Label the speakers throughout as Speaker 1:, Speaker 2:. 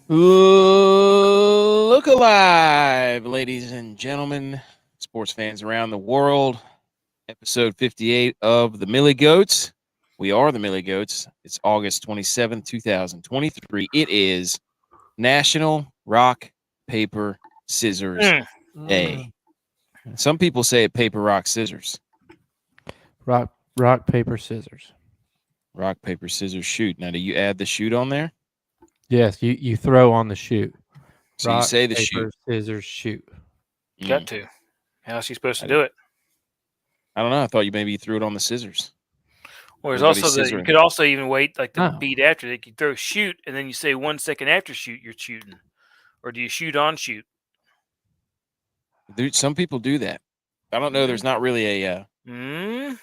Speaker 1: Look alive, ladies and gentlemen, sports fans around the world. Episode 58 of the Millie Goats. We are the Millie Goats. It's August 27th, 2023. It is National Rock, Paper, Scissors Day. Some people say it paper, rock, scissors.
Speaker 2: Rock, paper, scissors.
Speaker 1: Rock, paper, scissors, shoot. Now, do you add the shoot on there?
Speaker 2: Yes, you throw on the shoot.
Speaker 1: So
Speaker 2: Rock,
Speaker 1: you say the
Speaker 2: paper,
Speaker 1: shoot.
Speaker 2: scissors, shoot.
Speaker 3: Got to. How else you supposed to do it?
Speaker 1: I don't know. I thought maybe you threw it on the scissors.
Speaker 3: Well, there's
Speaker 1: Everybody's
Speaker 3: also you
Speaker 1: scissoring.
Speaker 3: could also even wait like the
Speaker 2: Oh.
Speaker 3: beat after. Like you throw shoot, and then you say 1 second after shoot, you're shooting, or do you shoot on shoot?
Speaker 1: Some people do that. I don't know. There's not really a.
Speaker 2: Do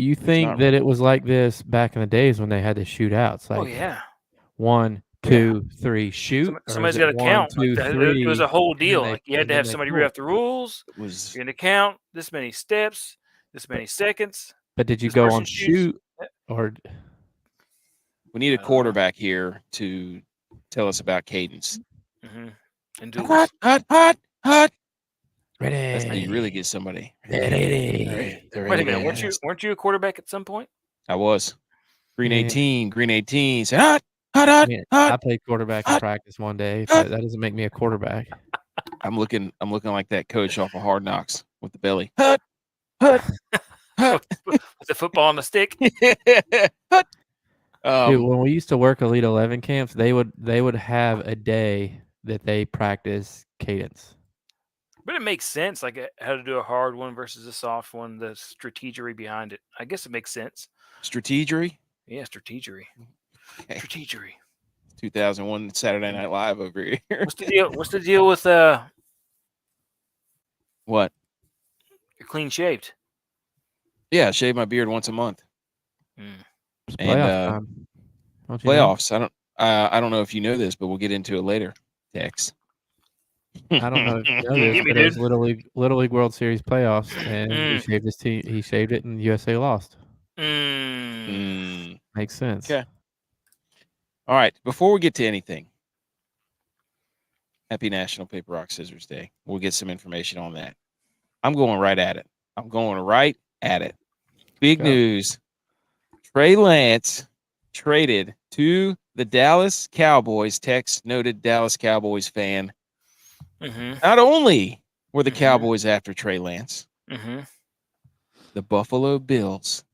Speaker 2: you think that it was like this back in the days when they had the shootouts? Like,
Speaker 3: oh yeah,
Speaker 2: 1, 2, 3, shoot.
Speaker 3: Somebody's got to count.
Speaker 2: 1, 2, 3.
Speaker 3: It was a whole deal.
Speaker 2: They,
Speaker 3: like you had to have somebody read off the rules.
Speaker 1: It was.
Speaker 3: You're going to count this many steps, this many seconds.
Speaker 2: But did you go on shoot or?
Speaker 1: We need a quarterback here to tell us about cadence.
Speaker 3: And do
Speaker 1: hot.
Speaker 2: Ready.
Speaker 1: That's how you really get somebody.
Speaker 2: Ready.
Speaker 3: Wait a minute, weren't you a quarterback at some point?
Speaker 1: I was. Green 18. Say hot.
Speaker 2: I played quarterback in practice one day. That doesn't make me a quarterback.
Speaker 1: I'm looking like that coach off of Hard Knocks with the belly.
Speaker 3: With the football on the stick.
Speaker 2: Dude, when we used to work Elite 11 camps, they would have a day that they practice cadence.
Speaker 3: But it makes sense, like how to do a hard one versus a soft one, the strategery behind it. I guess it makes sense.
Speaker 1: Strategery?
Speaker 3: Yeah, strategery. Okay. Strategery.
Speaker 1: 2001 Saturday Night Live over here.
Speaker 3: What's the deal with
Speaker 1: what?
Speaker 3: You're clean shaved.
Speaker 1: Yeah, I shave my beard once a month.
Speaker 2: It's playoff time.
Speaker 1: Playoffs. Know? I don't know if you know this, but we'll get into it later. Tex.
Speaker 2: I don't know if you know this, but it was Little League World Series playoffs, and he shaved his team. He shaved it, and USA lost. Makes sense.
Speaker 1: Okay. All right. Before we get to anything, happy National Paper Rock Scissors Day. We'll get some information on that. I'm going right at it. Big news. Trey Lance traded to the Dallas Cowboys. Tex, noted Dallas Cowboys fan. Not only were the Cowboys after Trey Lance, the Buffalo Bills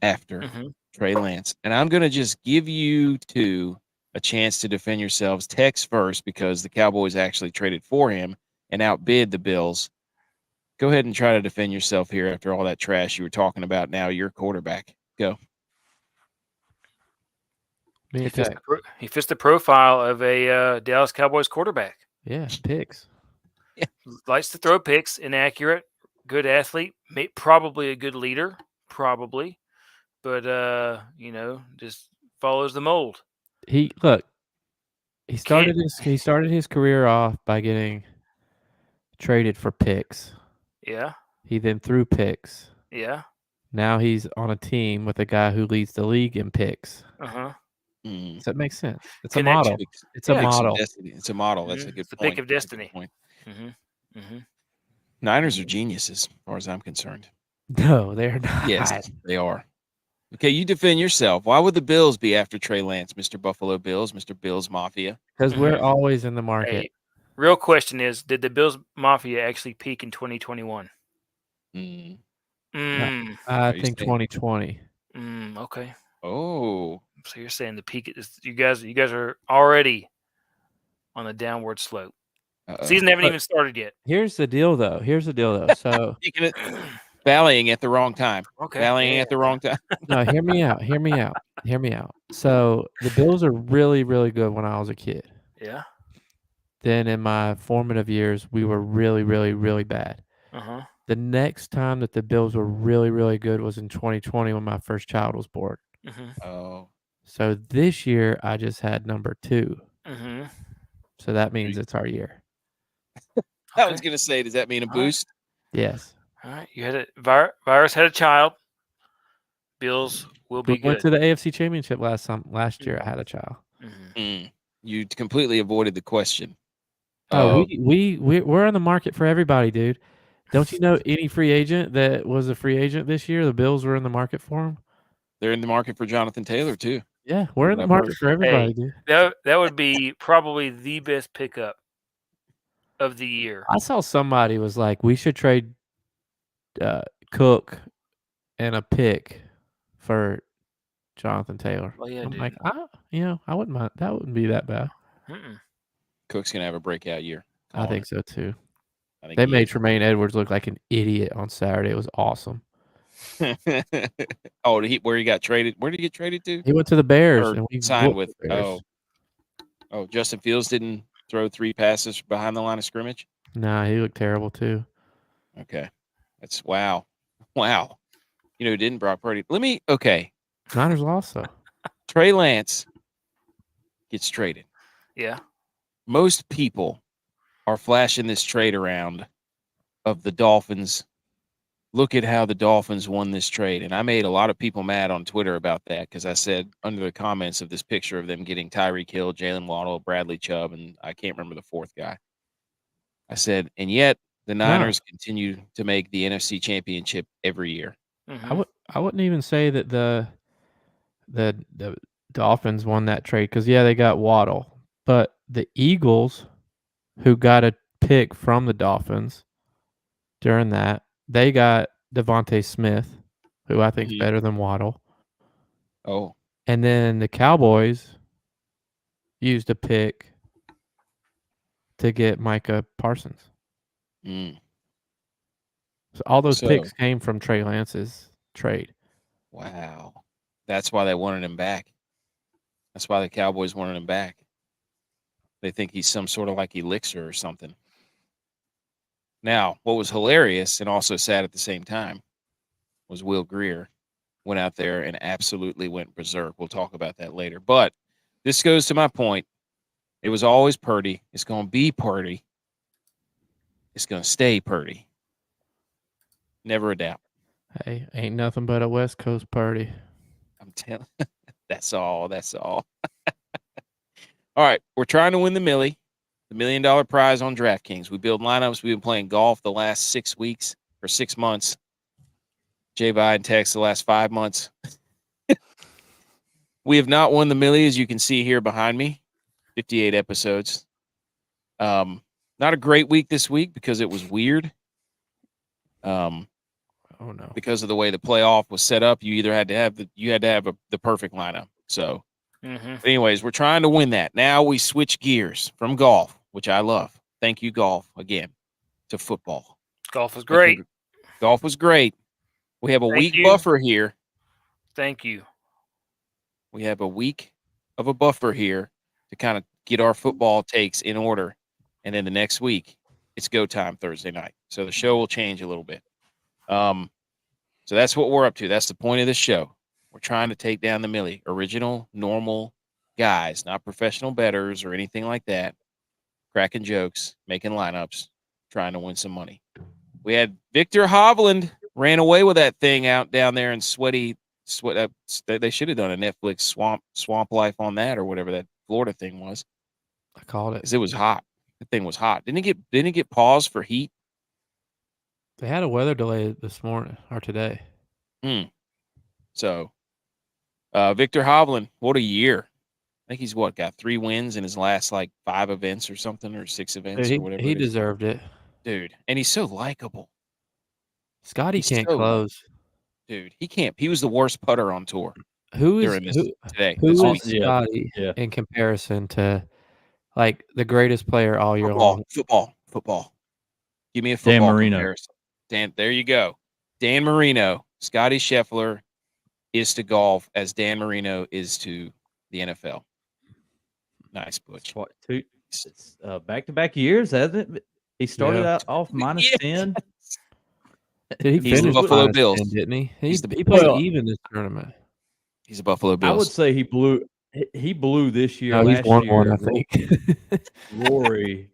Speaker 1: after Trey Lance. And I'm going to just give you two a chance to defend yourselves. Tex first, because the Cowboys actually traded for him and outbid the Bills. Go ahead and try to defend yourself here after all that trash you were talking about. Now you're quarterback. Go.
Speaker 3: He fits the profile of a Dallas Cowboys quarterback.
Speaker 2: Yeah, picks.
Speaker 1: Yeah.
Speaker 3: Likes to throw picks, inaccurate, good athlete, probably a good leader, probably. But, just follows the mold.
Speaker 2: He started his career off by getting traded for picks.
Speaker 3: Yeah.
Speaker 2: He then threw picks.
Speaker 3: Yeah.
Speaker 2: Now he's on a team with a guy who leads the league in picks. So that makes sense. It's a model. It's a model.
Speaker 1: It's a model. That's a good point.
Speaker 3: It's the pick of destiny.
Speaker 1: Niners are geniuses, as far as I'm concerned.
Speaker 2: No, they're not.
Speaker 1: Yes, they are. Okay, you defend yourself. Why would the Bills be after Trey Lance, Mr. Buffalo Bills, Mr. Bills Mafia?
Speaker 2: Because we're always in the market.
Speaker 3: Hey, real question is, did the Bills Mafia actually peak in 2021?
Speaker 2: I think 2020.
Speaker 3: Okay.
Speaker 1: Oh.
Speaker 3: So you're saying the peak is you guys are already on the downward slope. Season haven't even started yet.
Speaker 2: Here's the deal though. So
Speaker 1: Valleying at the wrong time.
Speaker 3: Okay.
Speaker 1: Valleying at the wrong time.
Speaker 2: No, hear me out. So the Bills are really, really good when I was a kid.
Speaker 3: Yeah.
Speaker 2: Then in my formative years, we were really, really, really bad. The next time that the Bills were really, really good was in 2020 when my first child was born.
Speaker 1: Oh.
Speaker 2: So this year, I just had number 2. So that means it's our year.
Speaker 1: I was going to say, does that mean a boost?
Speaker 2: Yes.
Speaker 3: All right. You had a virus had a child. Bills will be good.
Speaker 2: Went to the AFC Championship last year. I had a child.
Speaker 1: You You completely avoided the question.
Speaker 2: Oh, we're on the market for everybody, dude. Don't you know any free agent that was a free agent this year? The Bills were in the market for him.
Speaker 1: They're in the market for Jonathan Taylor too.
Speaker 2: Yeah, we're in the market for everybody, dude.
Speaker 3: That would be probably the best pickup of the year.
Speaker 2: I saw somebody was like, we should trade Cook and a pick for Jonathan Taylor.
Speaker 3: Well, yeah,
Speaker 2: I'm
Speaker 3: dude.
Speaker 2: like, I wouldn't mind. That wouldn't be that bad.
Speaker 3: Mm-mm.
Speaker 1: Cook's gonna have a breakout year.
Speaker 2: I think so too.
Speaker 1: I think
Speaker 2: They
Speaker 1: he
Speaker 2: made
Speaker 1: is.
Speaker 2: Tremaine Edwards look like an idiot on Saturday. It was awesome.
Speaker 1: Oh, where he got traded? Where did he get traded to?
Speaker 2: He went to the Bears
Speaker 1: Or
Speaker 2: and we
Speaker 1: signed
Speaker 2: whooped
Speaker 1: with?
Speaker 2: the Bears.
Speaker 1: Oh, Justin Fields didn't throw 3 passes behind the line of scrimmage.
Speaker 2: Nah, he looked terrible too.
Speaker 1: Okay, that's wow. You know who didn't? Brock Purdy. Okay.
Speaker 2: Niners lost though.
Speaker 1: Trey Lance gets traded.
Speaker 3: Yeah.
Speaker 1: Most people are flashing this trade around of the Dolphins. Look at how the Dolphins won this trade. And I made a lot of people mad on Twitter about that because I said under the comments of this picture of them getting Tyreek Hill, Jalen Waddle, Bradley Chubb, and I can't remember the fourth guy. I said, and yet the Niners continue to make the NFC Championship every year.
Speaker 3: Mm-hmm.
Speaker 2: I wouldn't even say that the Dolphins won that trade because they got Waddle, but the Eagles, who got a pick from the Dolphins during that, they got Devontae Smith, who I think is better than Waddle.
Speaker 1: Oh,
Speaker 2: and then the Cowboys used a pick to get Micah Parsons. So all those picks came from Trey Lance's trade.
Speaker 1: Wow. That's why they wanted him back. That's why the Cowboys wanted him back. They think he's some sort of like elixir or something. Now, what was hilarious and also sad at the same time was Will Grier went out there and absolutely went berserk. We'll talk about that later. But this goes to my point. It was always Purdy. It's going to be Purdy. It's going to stay Purdy. Never a doubt.
Speaker 2: Hey, ain't nothing but a West Coast party.
Speaker 1: I'm telling that's all. That's all. All right. We're trying to win the $1 million prize on DraftKings. We build lineups. We've been playing golf the last 6 weeks or 6 months. J-Bye and Tex the last 5 months. We have not won the millie, as you can see here behind me. 58 episodes. Not a great week this week because it was weird.
Speaker 2: Oh no!
Speaker 1: Because of the way the playoff was set up, you either had to have the perfect lineup. So, But anyways, we're trying to win that. Now we switch gears from golf, which I love. Thank you, golf, again, to football.
Speaker 3: Golf was great.
Speaker 1: Golf was great. We have a week buffer here.
Speaker 3: Thank you.
Speaker 1: We have a week of a buffer here to kind of get our football takes in order. And then the next week, it's go time Thursday night. So the show will change a little bit. So that's what we're up to. That's the point of this show. We're trying to take down the millie. Original, normal guys, not professional bettors or anything like that. Cracking jokes, making lineups, trying to win some money. We had Victor Hovland ran away with that thing out down there in sweat. They should have done a Netflix swamp life on that or whatever that Florida thing was.
Speaker 2: I called it
Speaker 1: because it was hot. The thing was hot. Didn't it get paused for heat?
Speaker 2: They had a weather delay this morning or today.
Speaker 1: So, Victor Hovland, what a year! I think he's got 3 wins in his last 5 events or something, or 6 events or whatever.
Speaker 2: He deserved it,
Speaker 1: dude. And he's so likable.
Speaker 2: Scotty can't close,
Speaker 1: dude. He can't. He was the worst putter on tour.
Speaker 2: Who is Scotty in comparison to the greatest player all year long?
Speaker 1: Football. Give me a football comparison. Dan, there you go. Dan Marino, Scotty Scheffler is to golf as Dan Marino is to the NFL. Nice, Butch.
Speaker 4: What, 2 back-to-back years, hasn't it? He started out off minus 10.
Speaker 2: Did he
Speaker 1: He's the Buffalo Bills,
Speaker 2: 10, didn't he? He played even this tournament.
Speaker 1: He's a Buffalo Bills.
Speaker 4: I would say he blew this year.
Speaker 2: No,
Speaker 4: last
Speaker 2: he's won
Speaker 4: year.
Speaker 2: one, I think.
Speaker 4: Rory.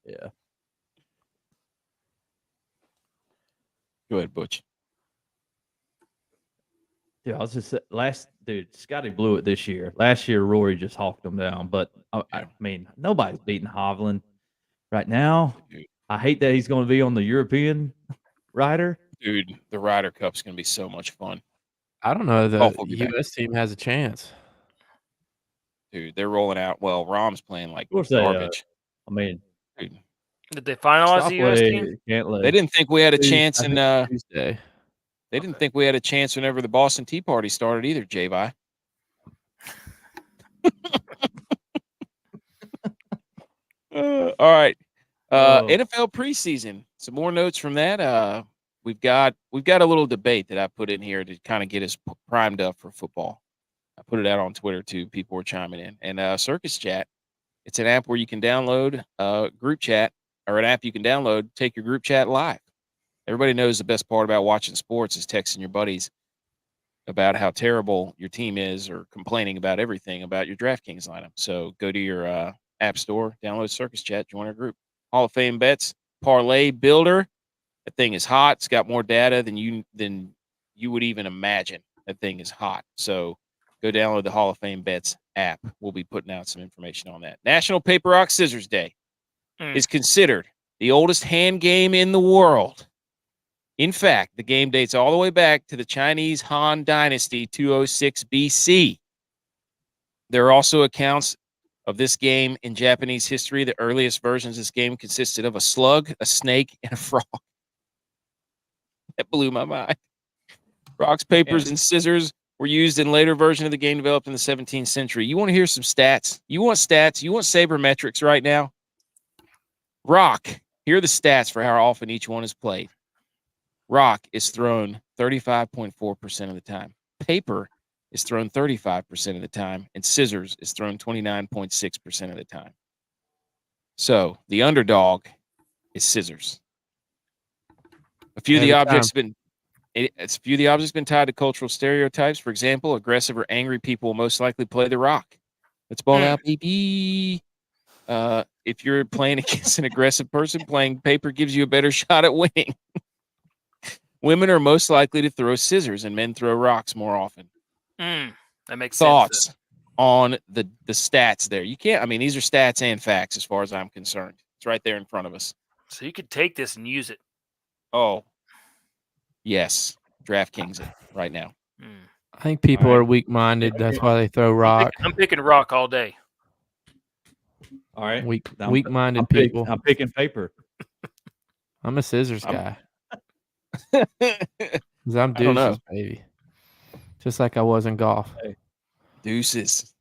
Speaker 4: Yeah.
Speaker 1: Go ahead, Butch.
Speaker 4: Dude, I was just Scotty blew it this year. Last year, Rory just hawked him down. But I mean, nobody's beating Hovland right now.
Speaker 1: Dude.
Speaker 4: I hate that he's going to be on the European Ryder.
Speaker 1: Dude, the Ryder Cup's going to be so much fun.
Speaker 2: I don't know. The
Speaker 1: Golf will be back.
Speaker 2: U.S. team has a chance.
Speaker 1: Dude, they're rolling out. Well, Rom's playing like
Speaker 4: Of course
Speaker 1: garbage.
Speaker 4: I mean,
Speaker 1: Dude,
Speaker 3: Did they finalize the U.S. team?
Speaker 1: they didn't think we had a chance in
Speaker 2: Tuesday.
Speaker 1: They didn't think we had a chance whenever the Boston Tea Party started either, J-Vi. All right. NFL preseason. Some more notes from that. We've got a little debate that I put in here to kind of get us primed up for football. I put it out on Twitter too. People were chiming in. And Circus Chat, it's an app where you can download group chat, or an app you can download, take your group chat live. Everybody knows the best part about watching sports is texting your buddies about how terrible your team is or complaining about everything about your DraftKings lineup. So go to your app store, download Circus Chat, join our group. Hall of Fame Bets Parlay Builder. That thing is hot. It's got more data than you would even imagine. That thing is hot. So go download the Hall of Fame Bets app. We'll be putting out some information on that. National Paper Rock Scissors Day is considered the oldest hand game in the world. In fact, the game dates all the way back to the Chinese Han Dynasty, 206 BC. There are also accounts of this game in Japanese history. The earliest versions of this game consisted of a slug, a snake, and a frog. That blew my mind. Rocks, papers, and scissors were used in later version of the game developed in the 17th century. You want to hear some stats? You want stats? You want sabermetrics right now? Rock. Here are the stats for how often each one is played. Rock is thrown 35.4% of the time. Paper is thrown 35% of the time. And scissors is thrown 29.6% of the time. So the underdog is scissors. A few of the objects been tied to cultural stereotypes. For example, aggressive or angry people will most likely play the rock. Let's ball out, baby. If you're playing against an aggressive person, playing paper gives you a better shot at winning. Women are most likely to throw scissors, and men throw rocks more often.
Speaker 3: That makes
Speaker 1: Thoughts
Speaker 3: sense.
Speaker 1: on the stats there? You can't. I mean, these are stats and facts as far as I'm concerned. It's right there in front of us.
Speaker 3: So you could take this and use it.
Speaker 1: Oh, yes. DraftKings it right now.
Speaker 2: I think people are weak-minded. That's why they throw rock.
Speaker 3: I'm picking rock all day.
Speaker 4: All right.
Speaker 2: Weak-minded people.
Speaker 4: I'm picking paper.
Speaker 2: I'm a scissors guy. Because I'm deuces, baby. Just like I was in golf.
Speaker 4: Hey.
Speaker 1: Deuces.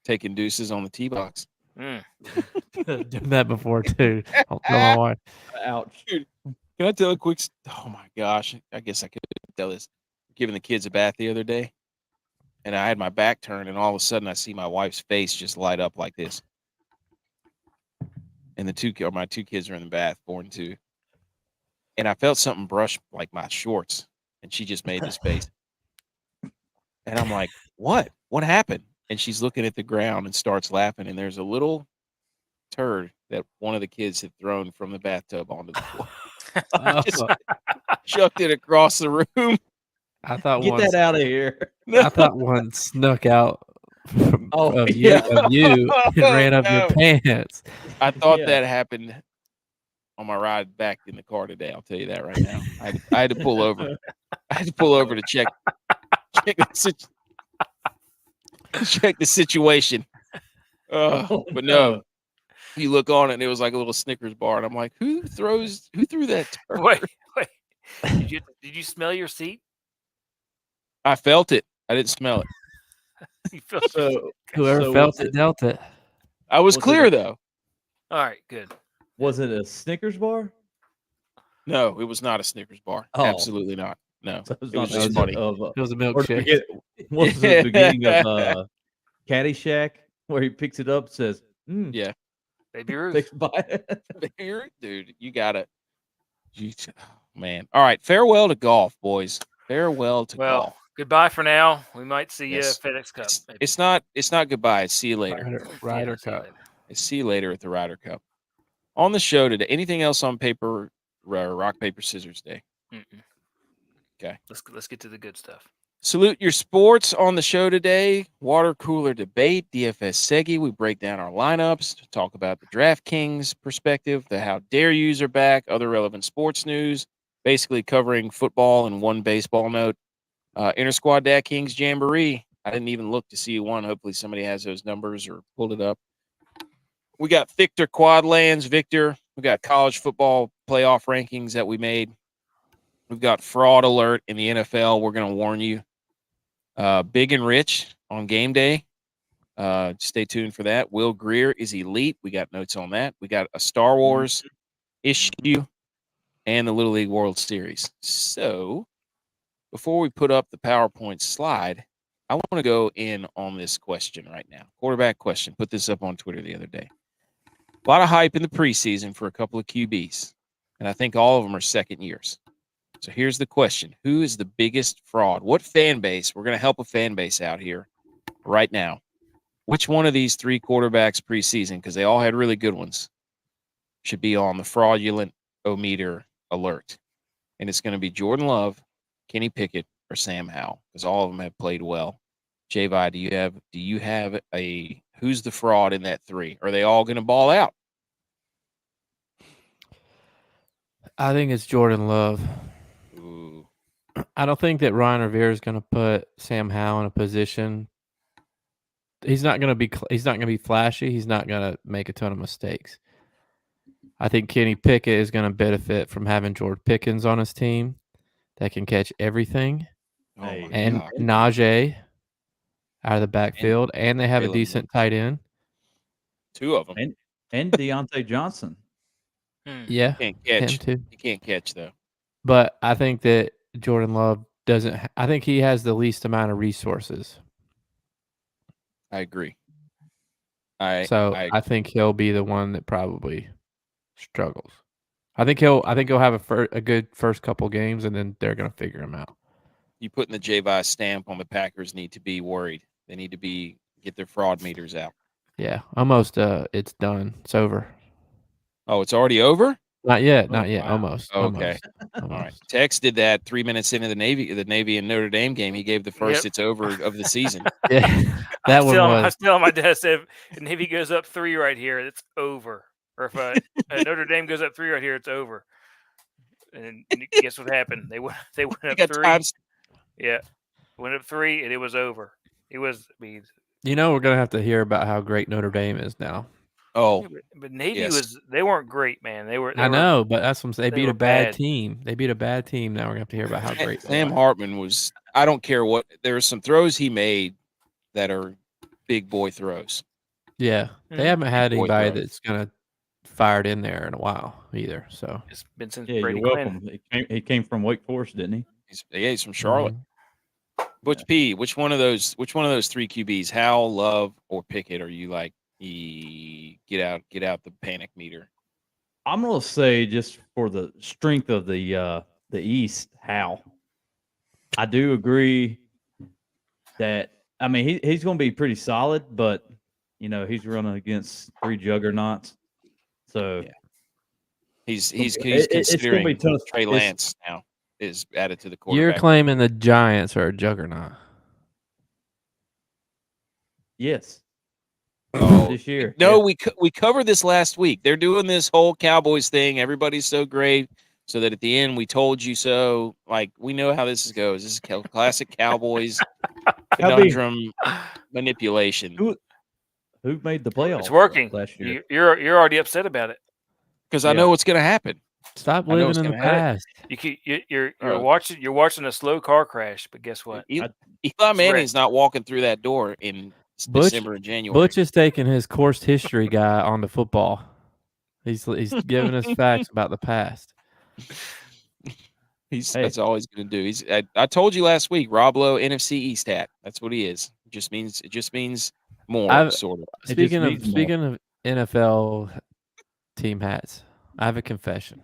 Speaker 1: Taking deuces on the tee box.
Speaker 2: Done that before, too. I'll tell my wife.
Speaker 4: Ouch.
Speaker 1: Dude, can I tell a quick? Oh, my gosh. I guess I could tell this. Giving the kids a bath the other day, and I had my back turned, and all of a sudden I see my wife's face just light up like this. And my two kids are in the bath, 4 and 2. And I felt something brush like my shorts, and she just made this face. And I'm like, what? What happened? And she's looking at the ground and starts laughing, and there's a little turd that one of the kids had thrown from the bathtub onto the floor. I just chucked it across the room.
Speaker 2: I thought
Speaker 4: Get that out of here.
Speaker 2: I thought one snuck out of you and ran up your pants.
Speaker 1: I thought that happened on my ride back in the car today. I'll tell you that right now. I had to pull over. I had to pull over to check the situation. But no, you look on it and it was like a little Snickers bar, and I'm like, who threw that turd?
Speaker 3: Wait. Did you smell your seat?
Speaker 1: I felt it. I didn't smell it.
Speaker 3: You felt
Speaker 2: Whoever felt it dealt it.
Speaker 1: I was clear though.
Speaker 3: All right, good.
Speaker 4: Was it a Snickers bar?
Speaker 1: No, it was not a Snickers bar.
Speaker 4: Oh.
Speaker 1: Absolutely not. No,
Speaker 4: So
Speaker 1: it was just funny.
Speaker 2: It was a milkshake.
Speaker 4: What was the beginning of Caddyshack where he picks it up, says,
Speaker 1: Yeah,
Speaker 3: Baby Ruth.
Speaker 4: fixed by it?
Speaker 1: Dude, you got it. Man. All right. Farewell to golf, boys. Farewell to golf.
Speaker 3: Goodbye for now. We might see you at FedEx Cup. Maybe.
Speaker 1: It's not goodbye. It's see you later.
Speaker 2: Ryder Cup.
Speaker 1: It's see you later at the Ryder Cup. On the show today, anything else on rock, paper, scissors day?
Speaker 3: Mm-mm.
Speaker 1: Okay.
Speaker 3: Let's get to the good stuff.
Speaker 1: Salute your sports on the show today. Water cooler debate, DFS Segi. We break down our lineups to talk about the DraftKings perspective, the How Dare Yous are back, other relevant sports news, basically covering football and one baseball note. Inter-squad DraftKings Jamboree. I didn't even look to see who won. Hopefully somebody has those numbers or pulled it up. We got Victor Quadlands. Victor. We got college football playoff rankings that we made. We've got fraud alert in the NFL. We're going to warn you. Big and Rich on game day. Stay tuned for that. Will Greer is elite. We got notes on that. We got a Star Wars issue and the Little League World Series. So before we put up the PowerPoint slide, I want to go in on this question right now. Quarterback question. Put this up on Twitter the other day. A lot of hype in the preseason for a couple of QBs, and I think all of them are second years. So here's the question. Who is the biggest fraud? What fan base? We're going to help a fan base out here right now. Which one of these three quarterbacks preseason, because they all had really good ones, should be on the fraudulent-o-meter alert? And it's going to be Jordan Love, Kenny Pickett, or Sam Howell, because all of them have played well. J-Vi, do you have a who's the fraud in that three? Are they all going to ball out?
Speaker 2: I think it's Jordan Love.
Speaker 1: Ooh.
Speaker 2: I don't think that Ryan Rivera is going to put Sam Howell in a position. He's not going to be flashy. He's not going to make a ton of mistakes. I think Kenny Pickett is going to benefit from having George Pickens on his team that can catch everything.
Speaker 1: Oh my
Speaker 2: And
Speaker 1: God.
Speaker 2: Najee out of the backfield, and they have a
Speaker 1: Jalen
Speaker 2: decent tight end.
Speaker 1: Two of them.
Speaker 4: And Deontay Johnson.
Speaker 2: Yeah,
Speaker 1: Can't
Speaker 2: him
Speaker 1: catch.
Speaker 2: too.
Speaker 1: He can't catch, though.
Speaker 2: But I think that Jordan Love doesn't. I think he has the least amount of resources.
Speaker 1: I agree.
Speaker 2: I think he'll be the one that probably struggles. I think he'll have a good first couple games, and then they're going to figure him out.
Speaker 1: You putting the J-Vi stamp on the Packers need to be worried. They need to get their fraud meters out.
Speaker 2: Yeah, almost. It's done. It's over.
Speaker 1: Oh, it's already over?
Speaker 2: Not yet.
Speaker 1: Oh,
Speaker 2: Not yet.
Speaker 1: wow.
Speaker 2: Almost.
Speaker 1: Okay.
Speaker 2: Almost.
Speaker 1: All right. Tex did that 3 minutes into the Navy and Notre Dame game. He gave the first "it's over" of the season.
Speaker 2: Yeah, that one
Speaker 3: I
Speaker 2: was.
Speaker 3: was telling my dad, if Navy goes up 3 right here, it's over. Or if Notre Dame goes up 3 right here, it's over. And guess what happened? They went up 3. Yeah, went up 3, and it was over. It was. I mean,
Speaker 2: we're going to have to hear about how great Notre Dame is now.
Speaker 1: Oh,
Speaker 3: but Navy
Speaker 1: yes.
Speaker 3: They weren't great, man. They were.
Speaker 2: I know, but that's what they beat
Speaker 3: were
Speaker 2: a bad
Speaker 3: bad.
Speaker 2: team. They beat a bad team. Now we're going to have to hear about how great
Speaker 1: Sam Hartman was. I don't care what. There are some throws he made that are big boy throws.
Speaker 2: Yeah, they haven't had
Speaker 1: Big boy
Speaker 2: anybody
Speaker 1: throws.
Speaker 2: that's going to fire it in there in a while either. So
Speaker 3: It's been since
Speaker 4: Yeah,
Speaker 3: Brady
Speaker 4: you're
Speaker 3: Quinn.
Speaker 4: welcome. He came from Wake Forest, didn't he?
Speaker 1: He's from Charlotte. Butch P, which one of those 3 QBs, Howell, Love, or Pickett, are you like, get out the panic meter?
Speaker 4: I'm gonna say, just for the strength of the East, Howell. I do agree that, I mean, he's going to be pretty solid, but he's running against 3 juggernauts, so
Speaker 1: yeah. He's
Speaker 4: it's
Speaker 1: considering
Speaker 4: gonna be tough.
Speaker 1: Trey Lance now is added to the quarterback.
Speaker 2: You're claiming the Giants are a juggernaut.
Speaker 4: Yes.
Speaker 1: Oh,
Speaker 4: this year.
Speaker 1: No,
Speaker 4: yeah.
Speaker 1: we covered this last week. They're doing this whole Cowboys thing. Everybody's so great, so that at the end we told you so. Like, we know how this goes. This is classic Cowboys conundrum manipulation.
Speaker 4: Who made the playoffs?
Speaker 3: It's working.
Speaker 4: Last year.
Speaker 3: You're already upset about it
Speaker 1: Because I know what's going to happen.
Speaker 2: Stop living in the past.
Speaker 3: You're watching a slow car crash, but guess what?
Speaker 1: Eli Manning's not walking through that door in December and January.
Speaker 2: Butch is taking his course history guy on to football. He's giving us facts about the past.
Speaker 1: That's all he's going to do. I told you last week, Rob Lowe, NFC East hat. That's what he is. It just means more, sort of.
Speaker 2: Speaking of NFL team hats, I have a confession.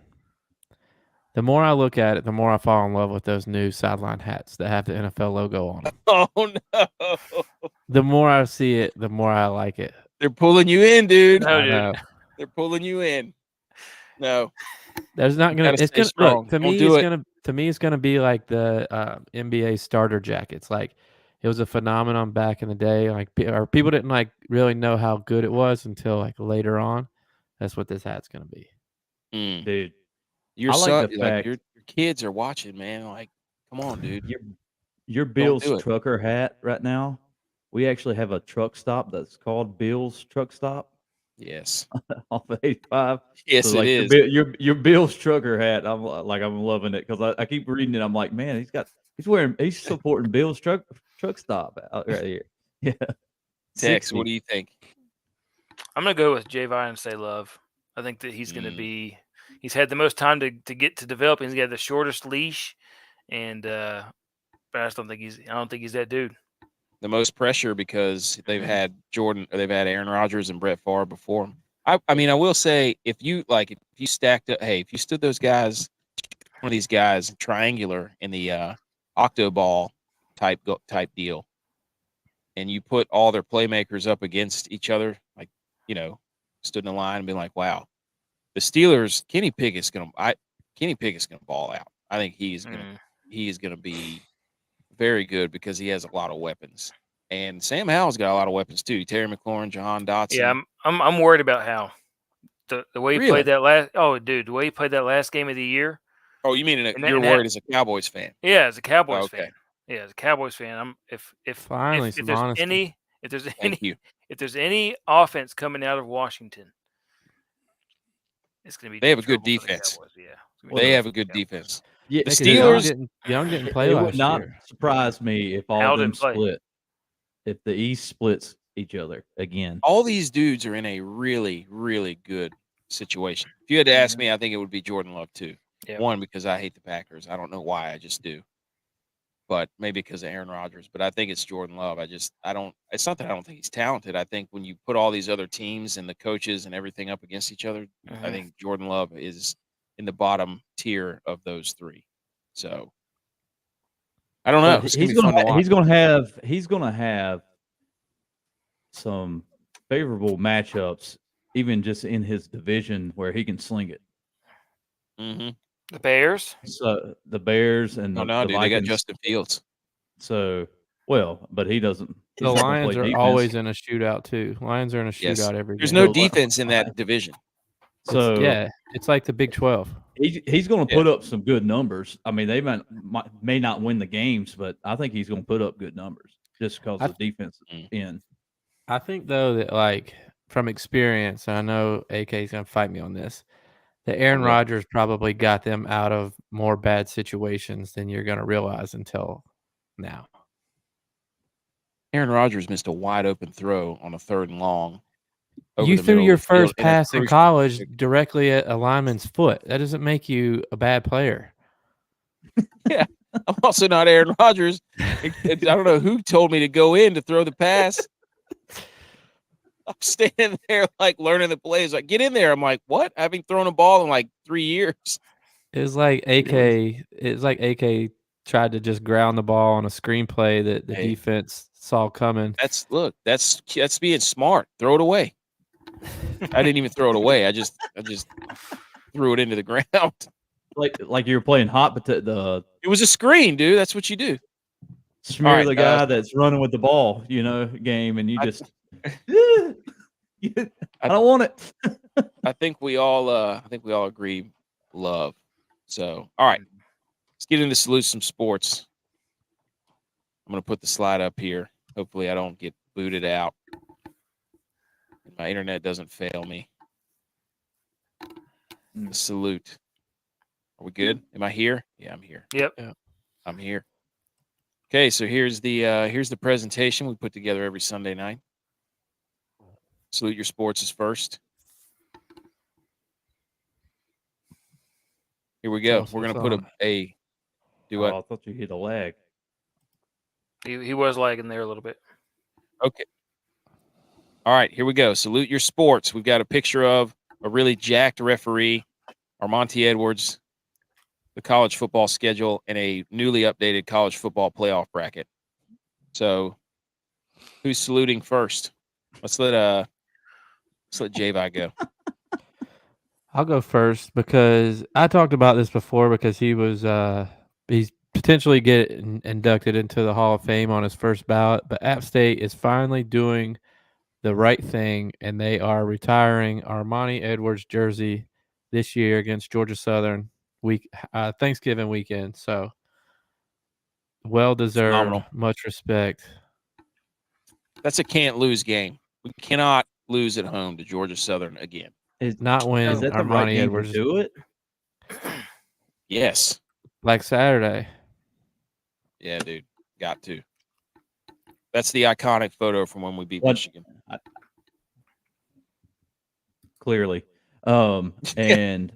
Speaker 2: The more I look at it, the more I fall in love with those new sideline hats that have the NFL logo on them.
Speaker 1: Oh, no.
Speaker 2: The more I see it, the more I like it.
Speaker 1: They're pulling you in, dude.
Speaker 3: No, dude.
Speaker 1: They're pulling you in. No.
Speaker 2: There's not going to – it's going to – to me, to me, it's going to be like the NBA starter jackets. Like it was a phenomenon back in the day. Like or people didn't like really know how good it was until like later on. That's what this hat's going to be.
Speaker 4: Dude,
Speaker 1: Your
Speaker 4: I like
Speaker 1: son,
Speaker 4: the
Speaker 1: like
Speaker 4: fact
Speaker 1: your kids are watching, man. Like, come on, dude.
Speaker 4: your
Speaker 1: Don't
Speaker 4: Bill's
Speaker 1: do it.
Speaker 4: trucker hat right now. We actually have a truck stop that's called Bill's Truck Stop
Speaker 1: Yes.
Speaker 4: off of 85.
Speaker 1: Yes,
Speaker 4: So
Speaker 1: it
Speaker 4: like
Speaker 1: is.
Speaker 4: your Bill's trucker hat, I'm loving it because I keep reading it. I'm like, man, he's supporting Bill's truck stop out right here. Yeah.
Speaker 1: Tex,
Speaker 4: 60.
Speaker 1: what do you think?
Speaker 3: I'm gonna go with Javi and say Love. I think that he's gonna be. He's had the most time to get to develop. He's got the shortest leash, and but I just don't think he's. I don't think he's that dude.
Speaker 1: The most pressure because they've had Aaron Rodgers and Brett Favre before him. I mean, I will say if you stacked up, hey, if you stood those guys, one of these guys triangular in the octo ball type deal, and you put all their playmakers up against each other, like stood in a line and been like, wow, the Steelers, Kenny Pickett's gonna ball out. I think he is gonna be very good because he has a lot of weapons. And Sam Howell's got a lot of weapons too. Terry McLaurin, Jahan Dotson.
Speaker 3: Yeah, I'm worried about Howell. The way he
Speaker 1: Really?
Speaker 3: played that last. Oh, dude, the way he played that last game of the year.
Speaker 1: Oh, you mean you're worried as a Cowboys fan?
Speaker 3: Yeah, as a Cowboys
Speaker 1: okay.
Speaker 3: fan. Yeah, as a Cowboys fan, if
Speaker 2: Finally
Speaker 3: if
Speaker 2: some
Speaker 3: there's
Speaker 2: honesty.
Speaker 3: if there's any offense coming out of Washington, it's going to be.
Speaker 1: They have a
Speaker 3: trouble
Speaker 1: good
Speaker 3: for the
Speaker 1: defense.
Speaker 3: Cowboys, Yeah,
Speaker 1: They have a good defense.
Speaker 4: Yeah,
Speaker 1: The
Speaker 2: 'cause
Speaker 1: Steelers.
Speaker 2: Young didn't play
Speaker 4: it
Speaker 2: last
Speaker 4: would not
Speaker 2: year.
Speaker 4: surprise me if all
Speaker 3: Howell
Speaker 4: of them
Speaker 3: didn't play.
Speaker 4: split. If the East splits each other again.
Speaker 1: All these dudes are in a really, really good situation. If you had to ask me, I think it would be Jordan Love too.
Speaker 3: Yep.
Speaker 1: One, because I hate the Packers. I don't know why, I just do. But maybe because of Aaron Rodgers. But I think it's Jordan Love. It's not that I don't think he's talented. I think when you put all these other teams and the coaches and everything up against each other, I think Jordan Love is in the bottom tier of those three. So I don't know.
Speaker 4: He's gonna have some favorable matchups, even just in his division where he can sling it.
Speaker 1: Mm-hmm.
Speaker 3: The Bears.
Speaker 4: So the Bears and the
Speaker 1: dude,
Speaker 4: Vikings,
Speaker 1: they got Justin Fields.
Speaker 4: So but he doesn't.
Speaker 2: The Lions are always in a shootout too. Lions are in a shootout every
Speaker 1: There's
Speaker 2: game.
Speaker 1: no defense in that division.
Speaker 4: So
Speaker 2: it's like the Big 12.
Speaker 4: He's going to put up some good numbers. I mean, they may not win the games, but I think he's going to put up good numbers just because the defense is in.
Speaker 2: I think though that like from experience, and I know AK is going to fight me on this, that Aaron Rodgers probably got them out of more bad situations than you're going to realize until now.
Speaker 1: Aaron Rodgers missed a wide open throw on a 3rd and long.
Speaker 2: You threw your first pass in college directly at a lineman's foot. That doesn't make you a bad player.
Speaker 1: Yeah. I'm also not Aaron Rodgers. I don't know who told me to go in to throw the pass. I'm standing there like learning the plays. Like, get in there. I'm like, what? I haven't thrown a ball in like 3 years.
Speaker 2: It was like AK tried to just ground the ball on a screenplay that the defense saw coming.
Speaker 1: That's being smart. Throw it away. I didn't even throw it away. I just threw it into the ground.
Speaker 4: Like you were playing hot potato.
Speaker 1: It was a screen, dude. That's what you do.
Speaker 4: Smear the guy that's running with the ball, game, and you just I don't want it.
Speaker 1: I think we all agree Love. So, all right. Let's get into salute some sports. I'm going to put the slide up here. Hopefully I don't get booted out. My internet doesn't fail me. Salute. Are we good? Am I here? Yeah, I'm here.
Speaker 3: Yep.
Speaker 1: Yeah. I'm here. Okay, so here's the presentation we put together every Sunday night. Salute your sports is first. Here we go. We're gonna put do what?
Speaker 4: Oh, I thought you hit a lag.
Speaker 3: He was lagging there a little bit.
Speaker 1: Okay. All right, here we go. Salute your sports. We've got a picture of a really jacked referee, Armonte Edwards, the college football schedule, and a newly updated college football playoff bracket. So, who's saluting first? Let's let Javi go.
Speaker 2: I'll go first because I talked about this before because he's potentially getting inducted into the Hall of Fame on his first ballot, but App State is finally doing the right thing, and they are retiring Armani Edwards' jersey this year against Georgia Southern Thanksgiving weekend. So well deserved,
Speaker 1: Phenomenal.
Speaker 2: much respect.
Speaker 1: That's a can't lose game. We cannot lose at home to Georgia Southern again.
Speaker 2: Not when
Speaker 4: Is that the right
Speaker 2: Armani
Speaker 4: game
Speaker 2: Edwards
Speaker 4: to do it?
Speaker 1: Yes.
Speaker 2: like Saturday.
Speaker 1: Yeah, dude. Got to. That's the iconic photo from when we beat Michigan.
Speaker 4: Clearly. And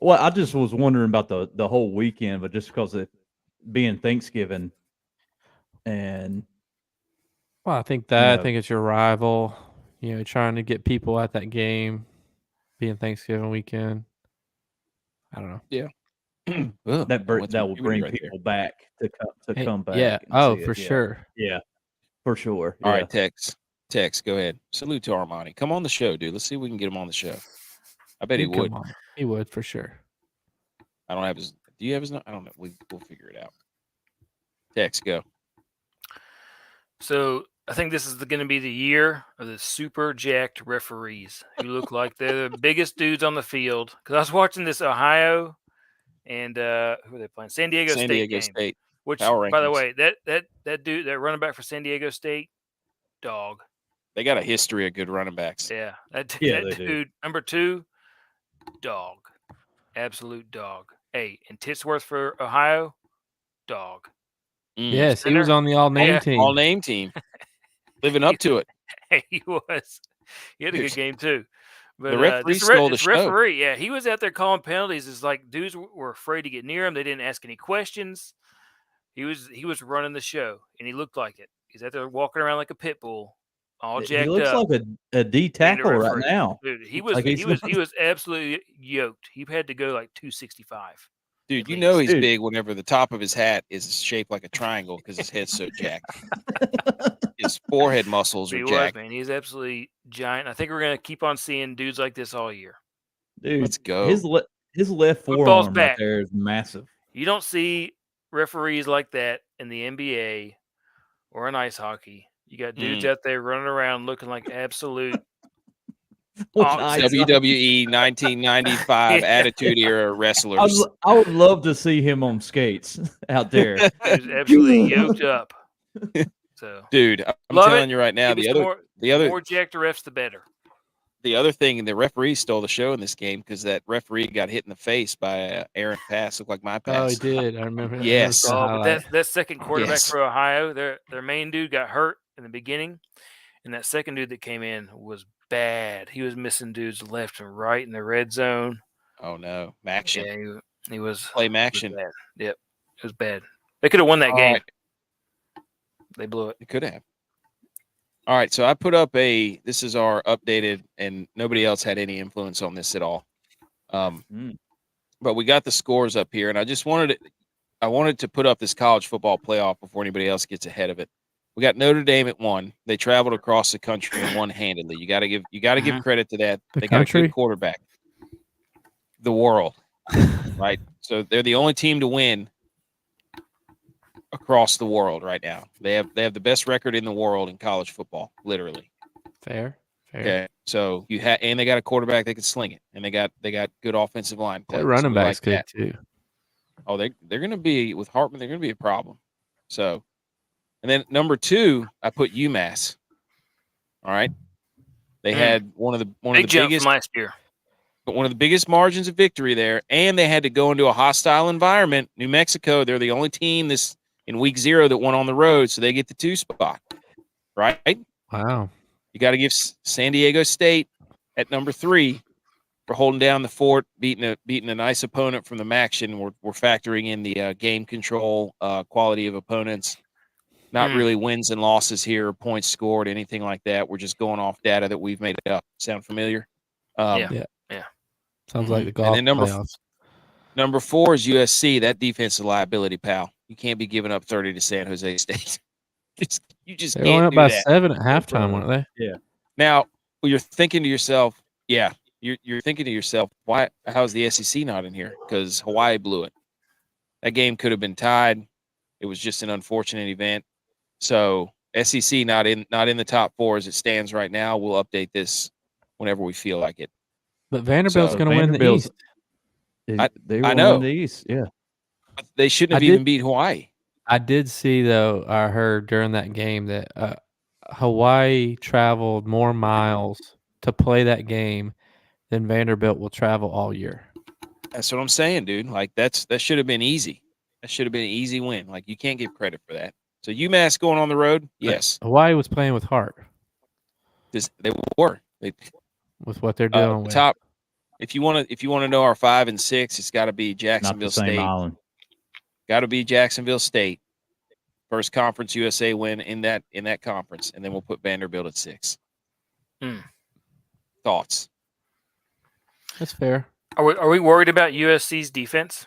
Speaker 4: well, I just was wondering about the whole weekend, but just because it being Thanksgiving and
Speaker 2: Well, I think it's your rival, trying to get people at that game, being Thanksgiving weekend. I don't know.
Speaker 1: Yeah.
Speaker 4: that will bring people back to come back.
Speaker 2: Yeah.
Speaker 4: And see
Speaker 2: For
Speaker 4: it.
Speaker 2: sure.
Speaker 4: Yeah, for sure.
Speaker 1: All right, Tex, go ahead. Salute to Armani. Come on the show, dude. Let's see if we can get him on the show. I bet he would.
Speaker 2: He would for sure.
Speaker 1: I don't have his. Do you have his? I don't know. We'll figure it out. Tex, go.
Speaker 3: So I think this is going to be the year of the super jacked referees who look like they're the biggest dudes on the field. Because I was watching this Ohio and who are they playing? San Diego State. Which,
Speaker 1: Power
Speaker 3: by the
Speaker 1: rankings.
Speaker 3: way, that dude, that running back for San Diego State, dog.
Speaker 1: They got a history of good running backs.
Speaker 3: Yeah, that
Speaker 4: they
Speaker 3: dude,
Speaker 4: do.
Speaker 3: number 2, dog, absolute dog. Hey, and Titsworth for Ohio, dog.
Speaker 2: Yes, he was on the all-name team.
Speaker 1: All-name team. Living up to it.
Speaker 3: He was. He had a good game too. But
Speaker 1: the referee stole the show.
Speaker 3: Referee, yeah, he was out there calling penalties. It's like dudes were afraid to get near him. They didn't ask any questions. He was running the show, and he looked like it. He's out there walking around like a pit bull, all jacked up.
Speaker 4: He looks like a D tackle right now.
Speaker 3: Dude, he was absolutely yoked. He had to go like 265.
Speaker 1: Dude, you know he's big whenever the top of his hat is shaped like a triangle because his head's so jacked. His forehead muscles are jacked.
Speaker 3: Man. He's absolutely giant. I think we're gonna keep on seeing dudes like this all year.
Speaker 4: Dude,
Speaker 1: let's go.
Speaker 4: His left forearm right there is massive.
Speaker 3: You don't see referees like that in the NBA or in ice hockey. You got dudes out there running around looking like absolute
Speaker 1: WWE 1995 Attitude Era wrestlers.
Speaker 4: I would love to see him on skates out there.
Speaker 3: He's absolutely yoked up. So,
Speaker 1: dude, I'm telling you right now, the
Speaker 3: more jacked refs, the better.
Speaker 1: The other thing, the referee stole the show in this game because that referee got hit in the face by an errant pass. Looked like my pass.
Speaker 2: Oh, he did. I remember.
Speaker 1: Yes.
Speaker 3: But that second quarterback for Ohio, their main dude got hurt in the beginning, and that second dude that came in was bad. He was missing dudes left and right in the red zone.
Speaker 1: Oh no, Maction.
Speaker 3: Yeah, he was
Speaker 1: play Maction.
Speaker 3: Yep, it was bad. They could have won that game.
Speaker 1: Right.
Speaker 3: They blew it.
Speaker 1: They could have. All right, so I put up this is our updated, and nobody else had any influence on this at all. But we got the scores up here, and I wanted to put up this college football playoff before anybody else gets ahead of it. We got Notre Dame at 1. They traveled across the country and won handedly. You got to give credit to that. They got a good quarterback. The world, right? So they're the only team to win across the world right now. They have the best record in the world in college football, literally.
Speaker 2: Fair.
Speaker 1: Okay, so and they got a quarterback that can sling it, and they got good offensive line play.
Speaker 2: That running back's good too.
Speaker 1: Oh, they're going to be with Hartman. They're going to be a problem. So, and then number 2, I put UMass. All right, they had one of the biggest
Speaker 3: from last year.
Speaker 1: But one of the biggest margins of victory there, and they had to go into a hostile environment. New Mexico, they're the only team in week 0 that won on the road, so they get the 2 spot, right?
Speaker 2: Wow.
Speaker 1: You got to give San Diego State at number 3 for holding down the fort, beating a nice opponent from the Maction. We're factoring in the game control, quality of opponents, not really wins and losses here, points scored, anything like that. We're just going off data that we've made up. Sound familiar?
Speaker 3: Yeah.
Speaker 2: Sounds like the golf playoffs.
Speaker 1: Number 4 is USC. That defensive liability, pal. You can't be giving up 30 to San Jose State. You just
Speaker 2: they
Speaker 1: can't
Speaker 2: went up
Speaker 1: do
Speaker 2: by
Speaker 1: that.
Speaker 2: 7 at halftime, weren't they?
Speaker 4: Yeah.
Speaker 1: Now, you're thinking to yourself, yeah, you're thinking to yourself, why? How's the SEC not in here? Because Hawaii blew it. That game could have been tied. It was just an unfortunate event. So SEC not in the top 4 as it stands right now. We'll update this whenever we feel like it.
Speaker 2: But Vanderbilt's
Speaker 1: So
Speaker 2: going to win the
Speaker 4: Vanderbilt's-
Speaker 2: East.
Speaker 4: They
Speaker 1: I
Speaker 4: will
Speaker 1: know.
Speaker 4: win the East. Yeah.
Speaker 1: They shouldn't have
Speaker 2: I
Speaker 1: even
Speaker 2: did-
Speaker 1: beat Hawaii.
Speaker 2: I did see, though, I heard during that game that Hawaii traveled more miles to play that game than Vanderbilt will travel all year.
Speaker 1: That's what I'm saying, dude. Like that should have been easy. That should have been an easy win. Like you can't give credit for that. So UMass going on the road, yes,
Speaker 2: Hawaii was playing with heart
Speaker 1: they were. They,
Speaker 2: with what they're doing. with.
Speaker 1: top. If you want to know our 5 and 6, it's got to be
Speaker 4: Not
Speaker 1: Jacksonville
Speaker 4: the same
Speaker 1: State.
Speaker 4: island.
Speaker 1: Got to be Jacksonville State. First Conference USA win in that conference, and then we'll put Vanderbilt at 6. Thoughts?
Speaker 2: That's fair.
Speaker 3: Are we worried about USC's defense?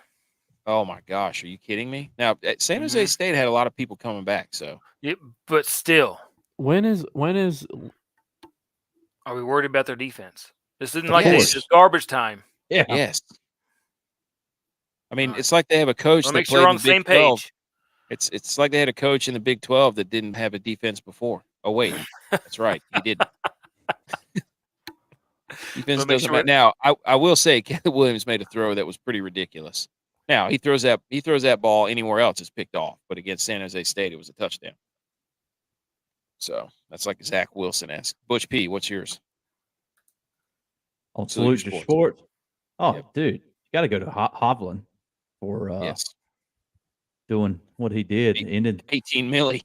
Speaker 1: Oh my gosh, are you kidding me? Now San Jose State had a lot of people coming back, so
Speaker 3: Yeah, but still,
Speaker 2: When is
Speaker 3: are we worried about their defense? This isn't
Speaker 1: Of
Speaker 3: like
Speaker 1: course.
Speaker 3: it's garbage time.
Speaker 4: Yeah.
Speaker 1: yes. I mean,
Speaker 3: Alright.
Speaker 1: it's like they have a coach
Speaker 3: I'll
Speaker 1: that
Speaker 3: make
Speaker 1: played
Speaker 3: sure we're
Speaker 1: in
Speaker 3: on the
Speaker 1: Big
Speaker 3: same
Speaker 1: 12.
Speaker 3: page.
Speaker 1: It's like they had a coach in the Big 12 that didn't have a defense before. Oh wait, that's right, he didn't. Defense
Speaker 3: Make
Speaker 1: doesn't
Speaker 3: sure
Speaker 1: matter. Now, I will say, Caleb Williams made a throw that was pretty ridiculous. Now he throws that ball anywhere else, it's picked off. But against San Jose State, it was a touchdown. So that's like Zach Wilson-esque. Butch P, what's yours?
Speaker 4: On
Speaker 1: Salute
Speaker 4: Salute
Speaker 1: Your
Speaker 4: to Sports. Oh,
Speaker 1: Yep.
Speaker 4: dude, you got to go to Hovland for
Speaker 1: Yes,
Speaker 4: doing what he did.
Speaker 1: Eight-
Speaker 4: Ended
Speaker 1: 18 milli.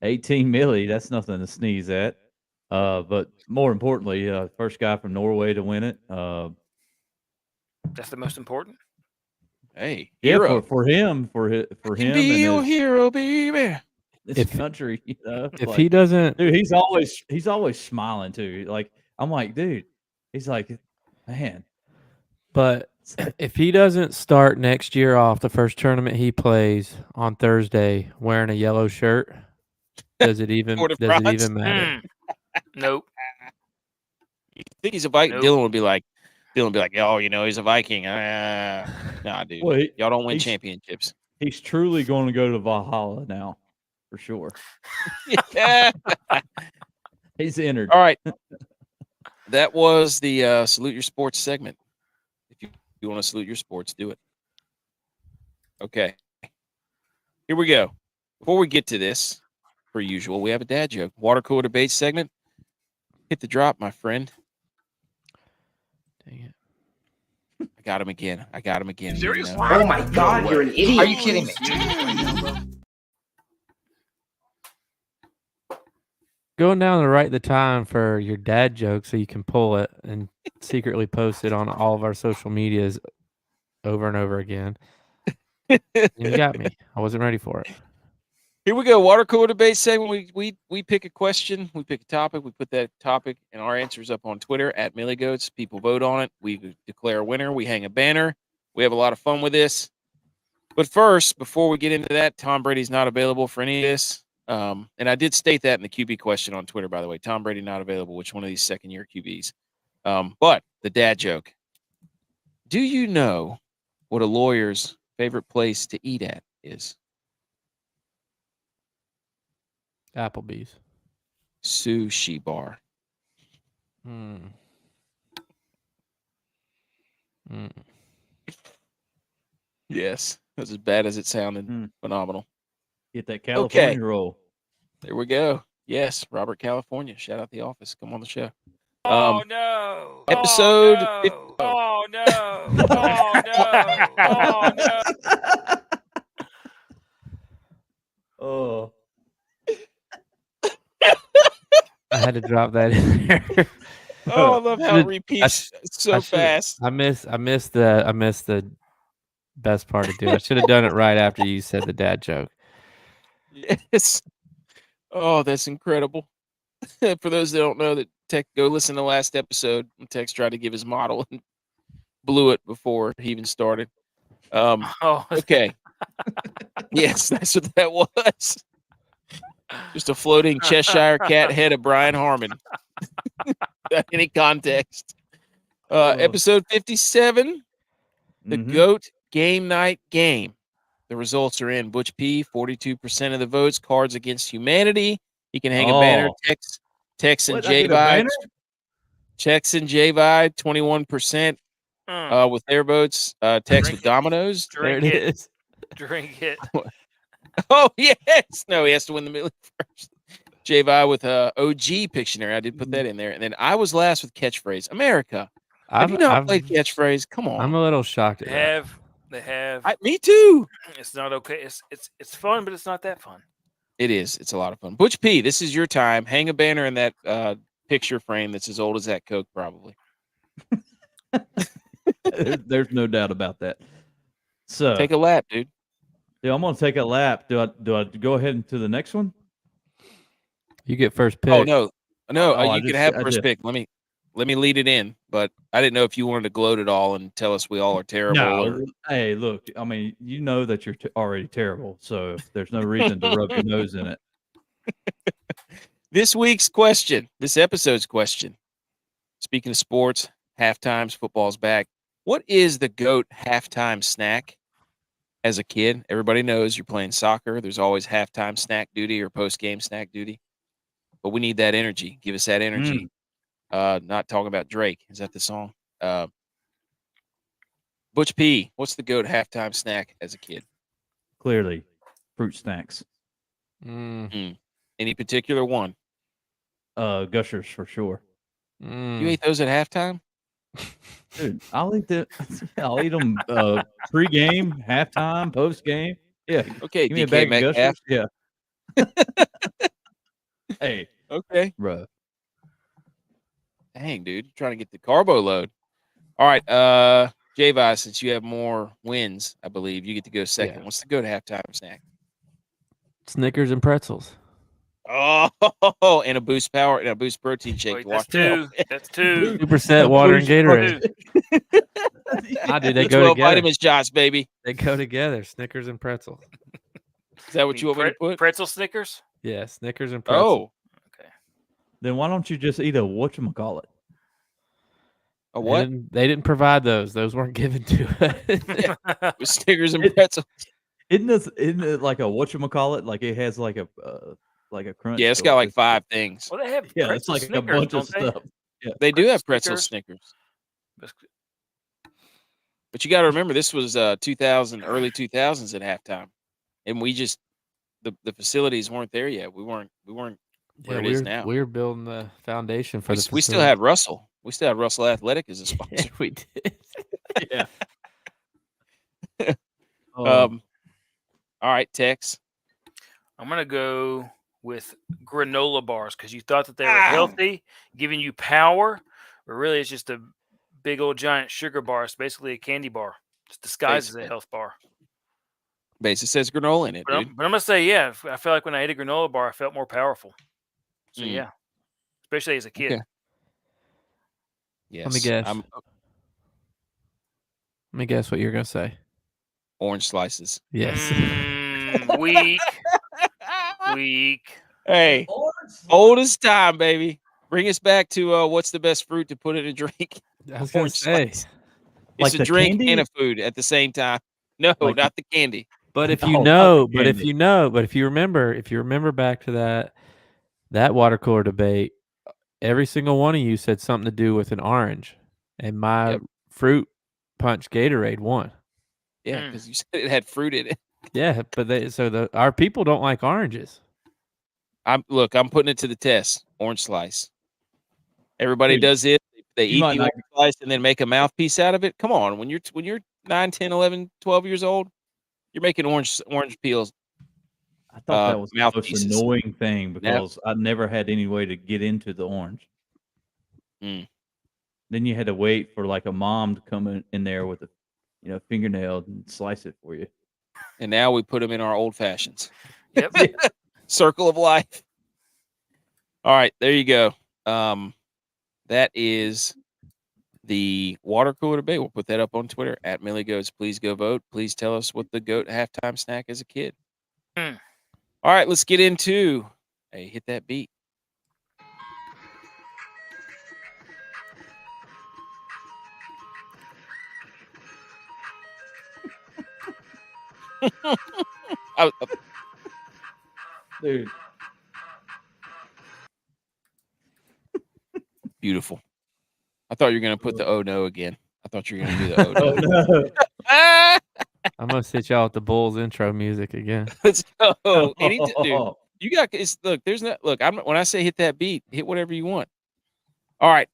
Speaker 4: 18 milli. That's nothing to sneeze at. But more importantly, first guy from Norway to win it.
Speaker 3: That's the most important.
Speaker 1: Hey,
Speaker 4: Yeah,
Speaker 1: hero.
Speaker 4: for him, for
Speaker 1: Can
Speaker 4: him
Speaker 1: be
Speaker 4: and
Speaker 1: your
Speaker 4: his,
Speaker 1: hero, baby.
Speaker 4: his country. You know,
Speaker 2: if
Speaker 4: like,
Speaker 2: he doesn't
Speaker 4: dude, he's always smiling too. Like I'm like, dude, he's like, man.
Speaker 2: but if he doesn't start next year off the first tournament he plays on Thursday wearing a yellow shirt, does it even
Speaker 1: Port of
Speaker 2: does it
Speaker 1: France?
Speaker 2: even matter?
Speaker 3: Nope.
Speaker 1: You think he's a Viking?
Speaker 3: Nope.
Speaker 1: Dylan would be like, oh, he's a Viking. Nah, dude.
Speaker 4: Well,
Speaker 1: Y'all don't win
Speaker 4: he's-
Speaker 1: championships.
Speaker 4: He's truly going to go to Valhalla now, for sure.
Speaker 1: Yeah.
Speaker 4: He's entered.
Speaker 1: All right. That was the Salute Your Sports segment. If you want to salute your sports, do it. Okay. Here we go. Before we get to this, per usual, we have a dad joke. Water cooler debate segment. Hit the drop, my friend.
Speaker 2: Dang it.
Speaker 1: I got him again.
Speaker 3: Serious?
Speaker 1: You know?
Speaker 5: Oh my God, you're an idiot. Are you kidding me?
Speaker 2: Going down to write the time for your dad joke so you can pull it and secretly post it on all of our social medias over and over again. You got me. I wasn't ready for it.
Speaker 1: Here we go. Water cooler debate segment. We pick a question, we pick a topic, we put that topic and our answers up on Twitter at MillyGoats. People vote on it. We declare a winner. We hang a banner. We have a lot of fun with this. But first, before we get into that, Tom Brady's not available for any of this. And I did state that in the QB question on Twitter, by the way. Tom Brady not available. Which one of these second-year QBs? But the dad joke. Do you know what a lawyer's favorite place to eat at is?
Speaker 2: Applebee's.
Speaker 1: Sushi bar.
Speaker 2: Hmm. Mm.
Speaker 1: Yes, that's as bad as it sounded.
Speaker 4: Mm.
Speaker 1: Phenomenal.
Speaker 4: Get that California
Speaker 1: Okay.
Speaker 4: roll.
Speaker 1: There we go. Yes, Robert California. Shout out The Office. Come on the show.
Speaker 3: Oh no!
Speaker 1: episode
Speaker 3: Oh no! Oh no! Oh no! Oh no!
Speaker 4: Oh,
Speaker 2: I had to drop that in there.
Speaker 1: Oh, I love how it
Speaker 2: Should-
Speaker 1: repeats so
Speaker 2: I should-
Speaker 1: fast.
Speaker 2: I missed the best part of it. I should have done it right after you said the dad joke.
Speaker 1: Yes. Oh, that's incredible. For those that don't know, that Tech, go listen to the last episode. Tex tried to give his model and blew it before he even started.
Speaker 3: Oh,
Speaker 1: Okay. Yes, that's what that was. Just a floating Cheshire cat head of Brian Harmon. Without any context. Episode 57, the
Speaker 4: Mhm.
Speaker 1: GOAT Game Night Game. The results are in. Butch P, 42% of the votes. Cards Against Humanity. He can hang a banner.
Speaker 4: Oh.
Speaker 1: Tex and
Speaker 4: What, I get a
Speaker 1: J-Vi.
Speaker 4: banner?
Speaker 1: Tex and J-Vi, 21% with their votes. Tex
Speaker 3: Drink
Speaker 1: with
Speaker 3: it.
Speaker 1: Dominoes.
Speaker 2: There
Speaker 3: Drink
Speaker 2: it
Speaker 3: it.
Speaker 2: is.
Speaker 3: Drink it.
Speaker 1: Oh, yes. No, he has to win the middle first. J-Vi with OG Pictionary. I did put that in there. And then I was last with Catchphrase. America. Have you not played Catchphrase? Come on.
Speaker 2: I'm a little shocked at that.
Speaker 3: They have.
Speaker 1: Me too.
Speaker 3: It's not okay. It's fun, but it's not that fun.
Speaker 1: It is. It's a lot of fun. Butch P, this is your time. Hang a banner in that picture frame that's as old as that Coke, probably.
Speaker 4: There's no doubt about that. So
Speaker 1: Take a lap, dude.
Speaker 4: Yeah, I'm gonna take a lap. Do I go ahead into the next one?
Speaker 2: You get first pick.
Speaker 1: Oh no,
Speaker 4: I
Speaker 1: you can
Speaker 4: just-
Speaker 1: have
Speaker 4: I
Speaker 1: first
Speaker 4: just-
Speaker 1: pick. Let me lead it in. But I didn't know if you wanted to gloat at all and tell us we all are terrible.
Speaker 4: No, hey, look. I mean, you know that you're already terrible, so there's no reason to rub your nose in it.
Speaker 1: This week's question, this episode's question. Speaking of sports, halftimes, football's back. What is the GOAT halftime snack? As a kid, everybody knows you're playing soccer. There's always halftime snack duty or post-game snack duty. But we need that energy. Give us that energy. Not talking about Drake. Is that the song? Butch P, what's the GOAT halftime snack as a kid?
Speaker 4: Clearly, fruit snacks.
Speaker 1: Any particular one?
Speaker 4: Gushers for sure.
Speaker 1: You ate those at halftime?
Speaker 4: Dude, I'll eat that. I'll eat them pre-game, halftime, post-game. Yeah.
Speaker 1: Okay,
Speaker 4: Give me a
Speaker 1: DK
Speaker 4: bag of
Speaker 1: Metcalf.
Speaker 4: Gushers. Yeah. Hey.
Speaker 1: Okay.
Speaker 4: Bro.
Speaker 1: Dang, dude. You're trying to get the carbo load. All right. J-Vi, since you have more wins, I believe, you get to go second.
Speaker 2: Yeah.
Speaker 1: What's the GOAT halftime snack?
Speaker 2: Snickers and pretzels.
Speaker 1: Oh, and a Boost Power and a Boost Protein shake.
Speaker 3: Wait,
Speaker 1: to
Speaker 3: that's
Speaker 1: wash it off.
Speaker 3: two. That's two.
Speaker 2: 2% water and Gatorade.
Speaker 1: I
Speaker 2: do. They
Speaker 1: The
Speaker 2: go
Speaker 1: 12
Speaker 2: together.
Speaker 1: vitamin shots, baby.
Speaker 2: They go together. Snickers and pretzels.
Speaker 1: Is that what you want me to put?
Speaker 3: Pretzel Snickers?
Speaker 2: Yeah, Snickers and pretzels.
Speaker 1: Oh,
Speaker 3: Okay.
Speaker 4: Then why don't you just eat a whatchamacallit?
Speaker 1: a what?
Speaker 2: They didn't provide those. Those weren't given to us.
Speaker 1: With Snickers and pretzels.
Speaker 4: Isn't it like a whatchamacallit? Like it has like a crunch.
Speaker 1: Yeah, it's
Speaker 4: to
Speaker 1: got
Speaker 4: it.
Speaker 1: like 5 things.
Speaker 3: Well, they have
Speaker 4: Yeah, it's
Speaker 3: pretzel
Speaker 4: like
Speaker 3: Snickers,
Speaker 4: a bunch of
Speaker 3: don't they?
Speaker 4: stuff. Yeah.
Speaker 1: They do
Speaker 3: Pretzel
Speaker 1: have pretzel
Speaker 3: Snickers.
Speaker 1: Snickers. But you got to remember, this was early 2000s at halftime, and we just the facilities weren't there yet. We weren't where it is now.
Speaker 2: We were building the foundation for the
Speaker 1: We still had Russell. We still had Russell Athletic as a sponsor.
Speaker 2: Yeah, we did.
Speaker 4: Yeah.
Speaker 1: All right, Tex.
Speaker 3: I'm gonna go with granola bars because you thought that they were healthy, giving you power, but really it's just a big old giant sugar bar. It's basically a candy bar. It's disguised as a health bar.
Speaker 1: Base says granola in it,
Speaker 3: But
Speaker 1: dude.
Speaker 3: I'm gonna say, yeah. I feel like when I ate a granola bar, I felt more powerful. So yeah, especially as a kid.
Speaker 1: Okay. Yes.
Speaker 2: Let me guess. Let me guess what you're gonna say.
Speaker 1: Orange slices.
Speaker 2: Yes.
Speaker 3: Weak.
Speaker 1: Hey, oldest time, baby. Bring us back to what's the best fruit to put in a drink?
Speaker 2: I was gonna
Speaker 1: Orange
Speaker 2: say.
Speaker 1: slice.
Speaker 4: Like
Speaker 1: It's a
Speaker 4: the
Speaker 1: drink
Speaker 4: candy?
Speaker 1: and a food at the same time. No,
Speaker 4: Like
Speaker 1: not the candy.
Speaker 2: But if
Speaker 4: Oh,
Speaker 2: you
Speaker 4: not
Speaker 2: know,
Speaker 4: the
Speaker 2: but if
Speaker 4: candy.
Speaker 2: you know, but if you remember back to that water cooler debate, every single one of you said something to do with an orange, and my fruit punch Gatorade won.
Speaker 1: Yeah, because you said it had fruit in it.
Speaker 2: Yeah, but our people don't like oranges.
Speaker 1: I'm putting it to the test. Orange slice. Everybody
Speaker 4: Dude,
Speaker 1: does it. They
Speaker 4: you
Speaker 1: eat
Speaker 4: might
Speaker 1: the
Speaker 4: not-
Speaker 1: orange slice and then make a mouthpiece out of it. Come on, when you're 9, 10, 11, 12 years old, you're making orange peels.
Speaker 4: I thought that was the most
Speaker 1: mouthpieces.
Speaker 4: annoying thing because I never had any way to get into the orange.
Speaker 1: Mm.
Speaker 4: Then you had to wait for like a mom to come in there with a fingernail and slice it for you.
Speaker 1: And now we put them in our old fashions.
Speaker 3: Yep.
Speaker 1: Circle of life. All right, there you go. That is the water cooler debate. We'll put that up on Twitter at Millie Goes. Please go vote. Please tell us what the GOAT halftime snack as a kid. All right, let's get into. Hey, hit that beat.
Speaker 4: Dude.
Speaker 1: Beautiful. I thought you were going to put the oh no again. I thought you were going to do the oh no.
Speaker 4: Oh, no.
Speaker 2: I'm gonna sit y'all with the Bulls intro music again.
Speaker 1: Let's go. Dude, you got look. There's not look. When I say hit that beat, hit whatever you want. All right.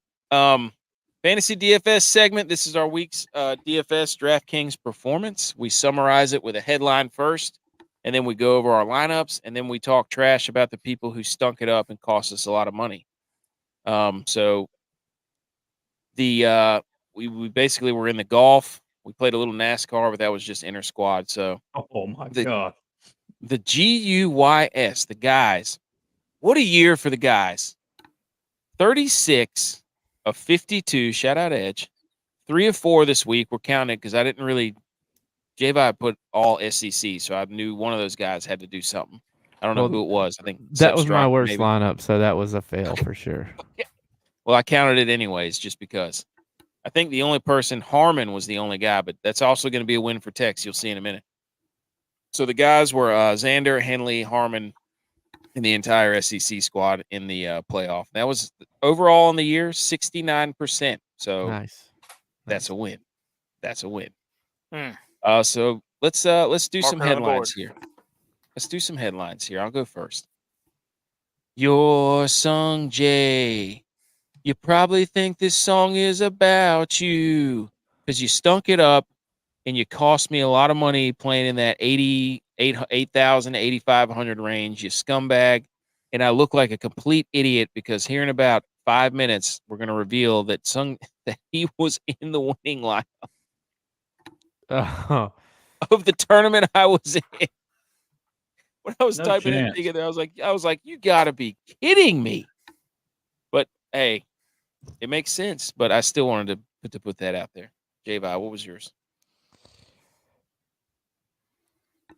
Speaker 1: Fantasy DFS segment. This is our week's DFS DraftKings performance. We summarize it with a headline first, and then we go over our lineups, and then we talk trash about the people who stunk it up and cost us a lot of money. So the we basically were in the golf. We played a little NASCAR, but that was just inter squad. So
Speaker 4: Oh my God.
Speaker 1: the GUYS, the guys. What a year for the guys. 36 of 52. Shout out Edge. 3 of 4 this week. We're counting because I didn't really. J-Vi put all SEC, so I knew one of those guys had to do something. I don't know who it was. I think
Speaker 2: that was my worst
Speaker 1: maybe.
Speaker 2: lineup, so that was a fail for sure.
Speaker 1: Well, I counted it anyways, just because. I think the only person, Harmon was the only guy, but that's also going to be a win for Tex. You'll see in a minute. So the guys were Xander, Henley, Harmon, and the entire SEC squad in the playoff. That was overall in the year 69%. So
Speaker 2: Nice.
Speaker 1: that's a win. That's a win.
Speaker 3: Mm.
Speaker 1: So let's do some
Speaker 3: Marker on the board.
Speaker 1: headlines here. Let's do some headlines here. I'll go first. Your Sung J. You probably think this song is about you because you stunk it up and you cost me a lot of money playing in that 8,000 to 8,500 range, you scumbag. And I look like a complete idiot because here in about 5 minutes, we're going to reveal that he was in the winning line
Speaker 2: Oh,
Speaker 1: of the tournament I was in. When I was
Speaker 4: No
Speaker 1: typing
Speaker 4: chance.
Speaker 1: it together, I was like, you got to be kidding me. But hey, it makes sense. But I still wanted to put that out there. J-Vi, what was yours?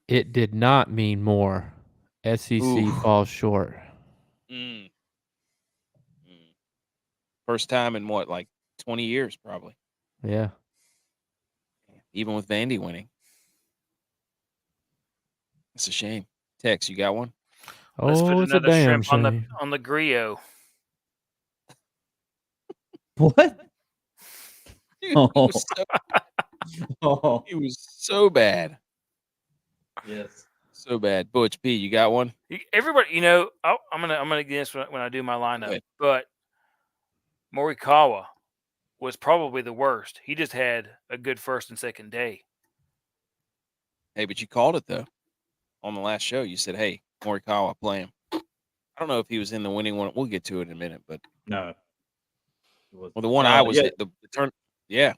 Speaker 2: it did not mean more. SEC
Speaker 1: Ooh.
Speaker 2: falls short.
Speaker 1: First time in what, like 20 years, probably.
Speaker 2: Yeah.
Speaker 1: Even with Vandy winning. It's a shame. Tex, you got one?
Speaker 3: Let's put
Speaker 2: Oh, it's a
Speaker 3: another
Speaker 2: damn
Speaker 3: shrimp
Speaker 2: shame.
Speaker 3: on the griot.
Speaker 4: What?
Speaker 1: Dude,
Speaker 4: Oh.
Speaker 1: he was so bad.
Speaker 4: Yes.
Speaker 1: So bad. Butch P, you got one?
Speaker 3: Everybody, I'm gonna get this when I do my lineup.
Speaker 1: ahead.
Speaker 3: But Morikawa was probably the worst. He just had a good first and second day.
Speaker 1: Hey, but you called it, though. On the last show, you said, hey, Morikawa, play him. I don't know if he was in the winning one. We'll get to it in a minute. But
Speaker 4: No.
Speaker 1: well, the one I was
Speaker 4: yeah.
Speaker 1: at, the turn. Yeah.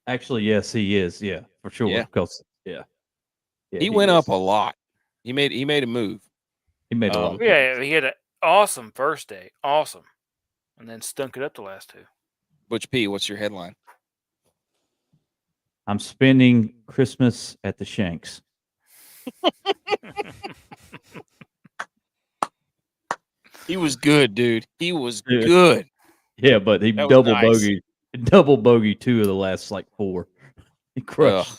Speaker 4: Actually, yes, he is. Yeah, for sure.
Speaker 1: Yeah.
Speaker 4: Because yeah,
Speaker 1: He went up
Speaker 4: is.
Speaker 1: a lot. He made a move.
Speaker 4: He made a lot of
Speaker 3: Yeah,
Speaker 4: plays.
Speaker 3: he had an awesome first day, awesome, and then stunk it up the last two.
Speaker 1: Butch P, what's your headline?
Speaker 4: I'm spending Christmas at the Shanks.
Speaker 1: He was good, dude. He was
Speaker 4: Dude.
Speaker 1: good.
Speaker 4: Yeah, but he
Speaker 1: That was
Speaker 4: double
Speaker 1: nice.
Speaker 4: bogey 2 of the last like 4. He crushed.
Speaker 1: Ugh.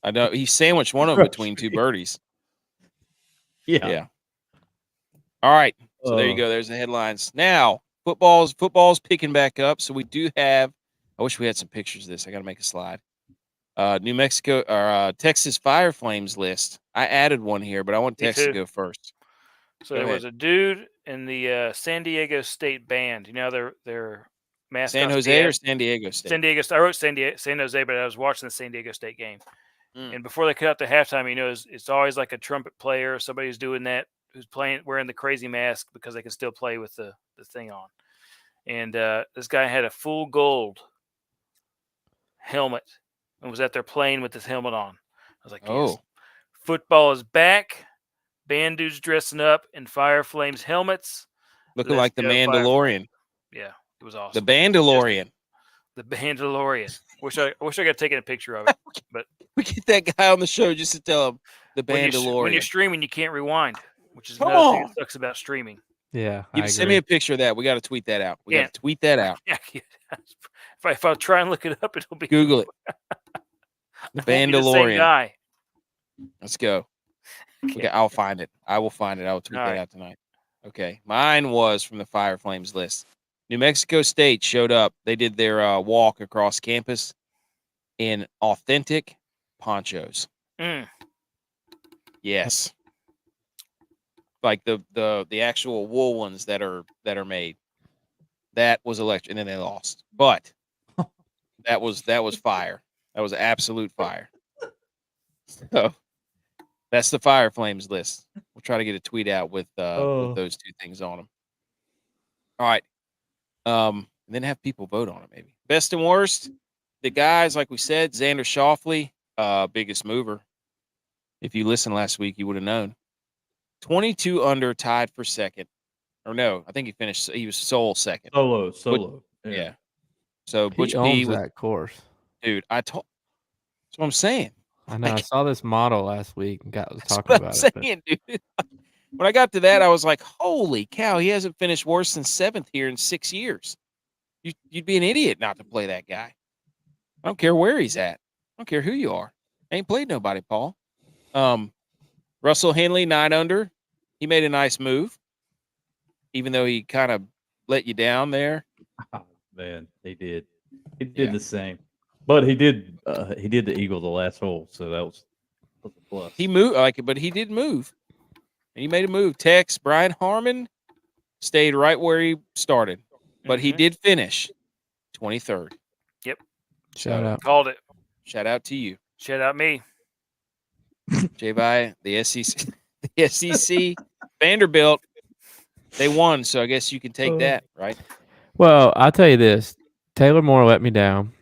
Speaker 1: I know he sandwiched one of them between 2 birdies.
Speaker 4: Yeah.
Speaker 1: All right. So there you go. There's the headlines. Now, football's picking back up. So we do have. I wish we had some pictures of this. I got to make a slide. New Mexico or Texas Fire Flames list. I added one here, but I want
Speaker 3: Me
Speaker 1: Texas to
Speaker 3: too.
Speaker 1: go first.
Speaker 3: So
Speaker 1: Go
Speaker 3: there
Speaker 1: ahead.
Speaker 3: was a dude in the San Diego State band. You know their mascot.
Speaker 1: San Jose or San Diego State?
Speaker 3: San Diego. I wrote San Jose, but I was watching the San Diego State game. And before they cut out to halftime, it's always like a trumpet player or somebody who's doing that, who's playing wearing the crazy mask because they can still play with the thing on. And this guy had a full gold helmet and was out there playing with this helmet on. I was like, yes. Football is back. Band dudes dressing up in Fire Flames helmets.
Speaker 1: Looking like the Mandalorian.
Speaker 3: Yeah, it was awesome.
Speaker 1: The Bandalorian.
Speaker 3: The Bandalorian. Wish I got taken a picture of it. But
Speaker 1: we get that guy on the show just to tell him the Bandalorian.
Speaker 3: When you're streaming, you can't rewind, which is
Speaker 1: Come
Speaker 3: another thing
Speaker 1: on.
Speaker 3: that sucks about streaming.
Speaker 2: Yeah,
Speaker 1: Send me a picture of that. We got to tweet that out. We got to tweet that out.
Speaker 3: If I try and look it up, it'll be
Speaker 1: Google it. The Bandalorian.
Speaker 3: The same guy.
Speaker 1: Let's go.
Speaker 3: Okay.
Speaker 1: Okay, I'll find it. I will find it. I will tweet
Speaker 3: All
Speaker 1: that
Speaker 3: right.
Speaker 1: out tonight. Okay. Mine was from the Fire Flames list. New Mexico State showed up. They did their walk across campus in authentic ponchos. Yes. Like the actual wool ones that are made. That was electric, and then they lost. But that was fire. That was absolute fire. So that's the Fire Flames list. We'll try to get a tweet out with those two things on them. All right. And then have people vote on it, maybe. Best and worst. The guys, like we said, Xander Schauffele, biggest mover. If you listened last week, you would have known. 22 under, tied for second. Or no, I think he finished. He was sole second.
Speaker 4: Solo.
Speaker 1: Yeah. So
Speaker 2: He
Speaker 1: Butch P
Speaker 2: owns
Speaker 1: with
Speaker 2: that course.
Speaker 1: dude. That's what I'm saying.
Speaker 2: I know. I saw this model last week and was
Speaker 1: That's
Speaker 2: talking
Speaker 1: what I'm
Speaker 2: about
Speaker 1: saying, dude. When I got to that, I was like, "Holy cow! He hasn't finished worse than 7th here in 6 years." You'd be an idiot not to play that guy. I don't care where he's at. I don't care who you are. I ain't played nobody, Paul. Russell Henley, 9 under. He made a nice move, even though he kind of let you down there.
Speaker 4: Oh, man, he did. He did the same, but he did the eagle the last hole, so that was a plus.
Speaker 1: He moved but he did move, and he made a move. Tex Brian Harmon stayed right where he started, but he did finish 23rd.
Speaker 3: Yep.
Speaker 2: Shout out.
Speaker 3: Called it.
Speaker 1: Shout out to you.
Speaker 3: Shout out me.
Speaker 1: J-Vi, the SEC, the SEC, Vanderbilt, they won, so I guess you can take that, right?
Speaker 2: Well, I'll tell you this. Taylor Moore let me down.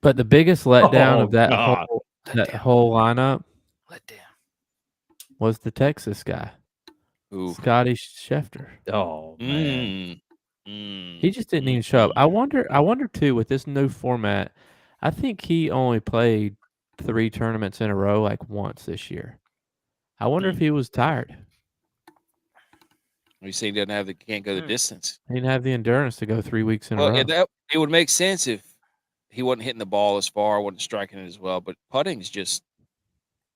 Speaker 2: But the biggest letdown of that whole lineup was the Texas guy.
Speaker 1: Ooh.
Speaker 2: Scotty Schefter.
Speaker 4: Oh man.
Speaker 2: He just didn't even show up. I wonder too, with this new format, I think he only played 3 tournaments in a row like once this year. I wonder if he was tired.
Speaker 1: You say he can't go the distance.
Speaker 2: He didn't have the endurance to go 3 weeks in a row.
Speaker 1: It would make sense if he wasn't hitting the ball as far, wasn't striking it as well. But putting's just,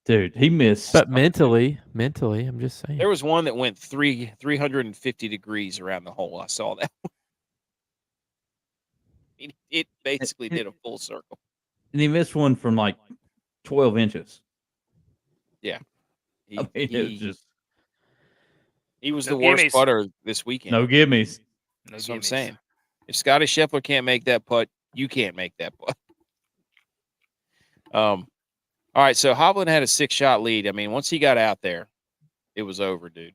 Speaker 4: dude, he missed.
Speaker 2: But mentally, I'm just saying.
Speaker 1: There was one that went 350 degrees around the hole. I saw that. It basically did a full circle.
Speaker 4: And he missed one from like 12 inches.
Speaker 1: Yeah. He was the worst putter this weekend.
Speaker 4: No gimmies.
Speaker 1: That's what I'm saying. If Scotty Scheffler can't make that putt, you can't make that putt. All right, so Hovland had a 6-shot lead. I mean, once he got out there, it was over, dude.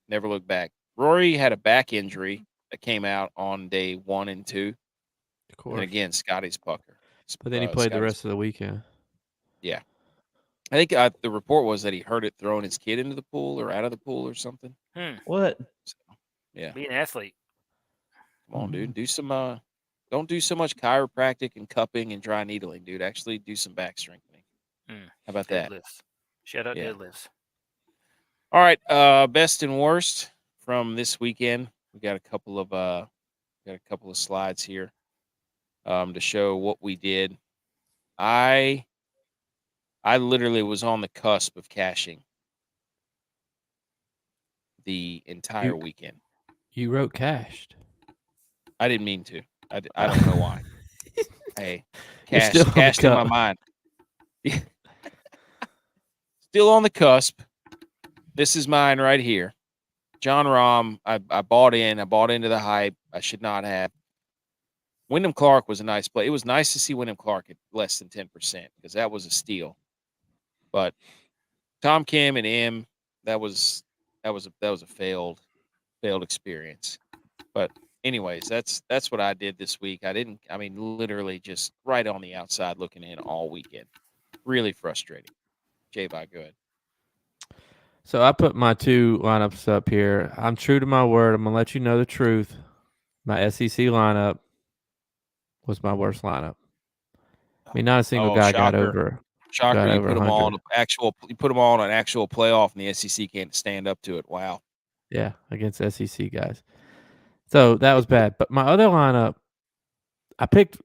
Speaker 1: Never looked back. Rory had a back injury that came out on day 1 and 2.
Speaker 2: Of course.
Speaker 1: And again, Scotty's pucker.
Speaker 2: But then he played the rest of the weekend.
Speaker 1: Yeah. I think the report was that he hurt it throwing his kid into the pool or out of the pool or something.
Speaker 4: What?
Speaker 1: So, yeah.
Speaker 3: Be an athlete.
Speaker 1: Come on, dude. Do some don't do so much chiropractic and cupping and dry needling, dude. Actually do some back strengthening. How about that?
Speaker 3: Deadlifts. Shout out deadlifts.
Speaker 1: All right. Best and worst from this weekend. We got a couple of slides here to show what we did. I literally was on the cusp of cashing the entire weekend.
Speaker 2: You wrote cashed.
Speaker 1: I didn't mean to. I don't know why. Hey, cashed in my mind. Still on the cusp. This is mine right here. John Rahm, I bought in. I bought into the hype. I should not have. Wyndham Clark was a nice play. It was nice to see Wyndham Clark at less than 10% because that was a steal. But Tom Kim and M, that was a failed experience. But anyways, that's what I did this week. Literally just right on the outside looking in all weekend. Really frustrating. J-Vi, go ahead.
Speaker 2: So I put my 2 lineups up here. I'm true to my word. I'm going to let you know the truth. My SEC lineup was my worst lineup. I mean, not a single guy got over.
Speaker 1: Shocker, you put them all on an actual playoff, and the SEC can't stand up to it. Wow.
Speaker 2: Yeah, against SEC guys. So that was bad. But my other lineup, I picked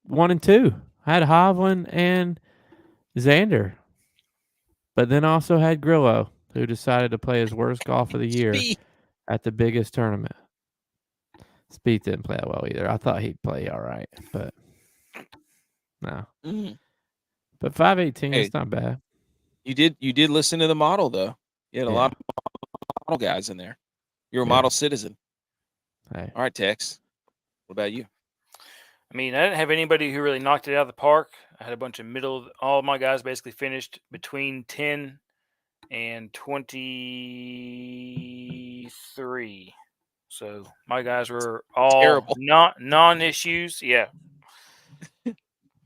Speaker 2: 1 and 2. I had Hovland and Xander. but then also had Grillo, who decided to play his worst golf of the year
Speaker 1: Speed.
Speaker 2: at the biggest tournament. Speed didn't play that well either. I thought he'd play all right, but no. But 518
Speaker 1: Hey.
Speaker 2: is not bad.
Speaker 1: You did listen to the model though. You had a
Speaker 2: Yeah.
Speaker 1: lot of model guys in there. You're a
Speaker 2: Yeah.
Speaker 1: model citizen.
Speaker 2: Hey.
Speaker 1: All right, Tex. What about you?
Speaker 3: I mean, I didn't have anybody who really knocked it out of the park. I had a bunch of middle. All of my guys basically finished between 10 and 23. So my guys were all
Speaker 1: Terrible.
Speaker 3: non-issues. Yeah.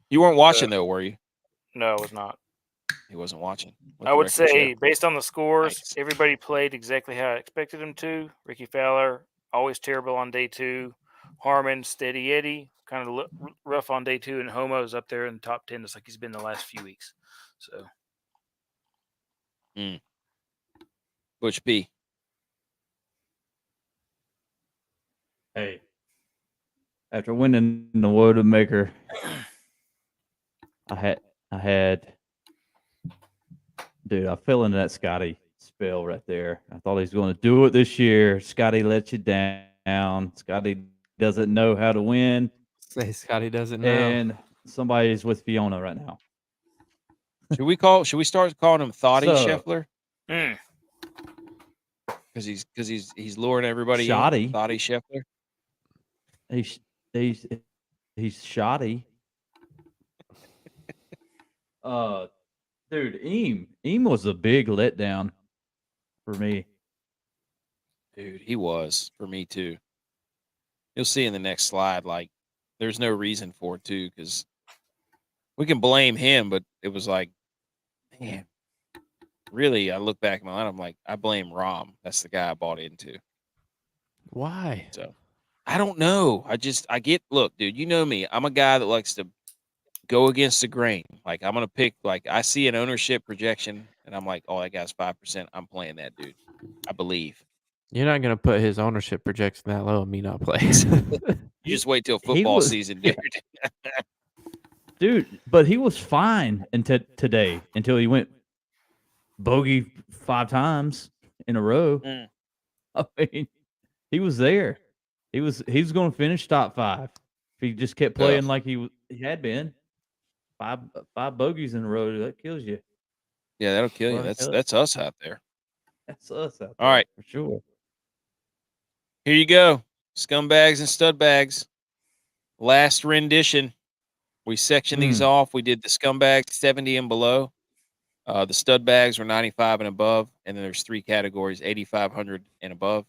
Speaker 1: You weren't watching though, were you?
Speaker 3: No, it was not.
Speaker 1: He wasn't watching. Let
Speaker 3: I
Speaker 1: the
Speaker 3: would
Speaker 1: record
Speaker 3: say,
Speaker 1: show.
Speaker 3: based on the scores,
Speaker 1: Nice.
Speaker 3: everybody played exactly how I expected them to. Ricky Fowler, always terrible on day 2. Harmon, steady Eddie, kind of rough on day 2. And Homo's up there in the top 10, just like he's been the last few weeks. So,
Speaker 1: Butch P.
Speaker 4: Hey, after winning the Wodamaker, I had, dude, I fell into that Scotty spell right there. I thought he was going to do it this year. Scotty let you down. Scotty doesn't know how to win,
Speaker 2: Say Scotty doesn't know.
Speaker 4: and somebody's with Fiona right now.
Speaker 1: Should we start calling him Thoughty Scheffler? Because he's luring everybody
Speaker 4: Shoddy.
Speaker 1: in. Thoughty Scheffler.
Speaker 4: He's shoddy. Dude, Eam was a big letdown for me.
Speaker 1: Dude, he was for me too. You'll see in the next slide, like there's no reason for it too, because we can blame him, but it was like, man, really, I look back in my line, I'm like, I blame Rom. That's the guy I bought into.
Speaker 2: Why?
Speaker 1: So I don't know. Look, dude, you know me. I'm a guy that likes to go against the grain. Like I'm gonna pick, like I see an ownership projection and I'm like, oh, that guy's 5%. I'm playing that dude. I believe.
Speaker 2: You're not going to put his ownership projection that low and me not plays.
Speaker 1: You just wait till football season, dude.
Speaker 4: Dude, but he was fine today until he went bogey 5 times in a row. I mean, he was there. He was going to finish top 5 if he just kept playing like he had been. 5 bogeys in a row, that kills you.
Speaker 1: Yeah, that'll kill you. That's us out there.
Speaker 4: That's us out there.
Speaker 1: All right,
Speaker 4: for sure.
Speaker 1: Here you go, scumbags and stud bags. Last rendition. We sectioned these off. We did the scumbags 70 and below. The stud bags were 95 and above, and then there's 3 categories: 8,500 and above,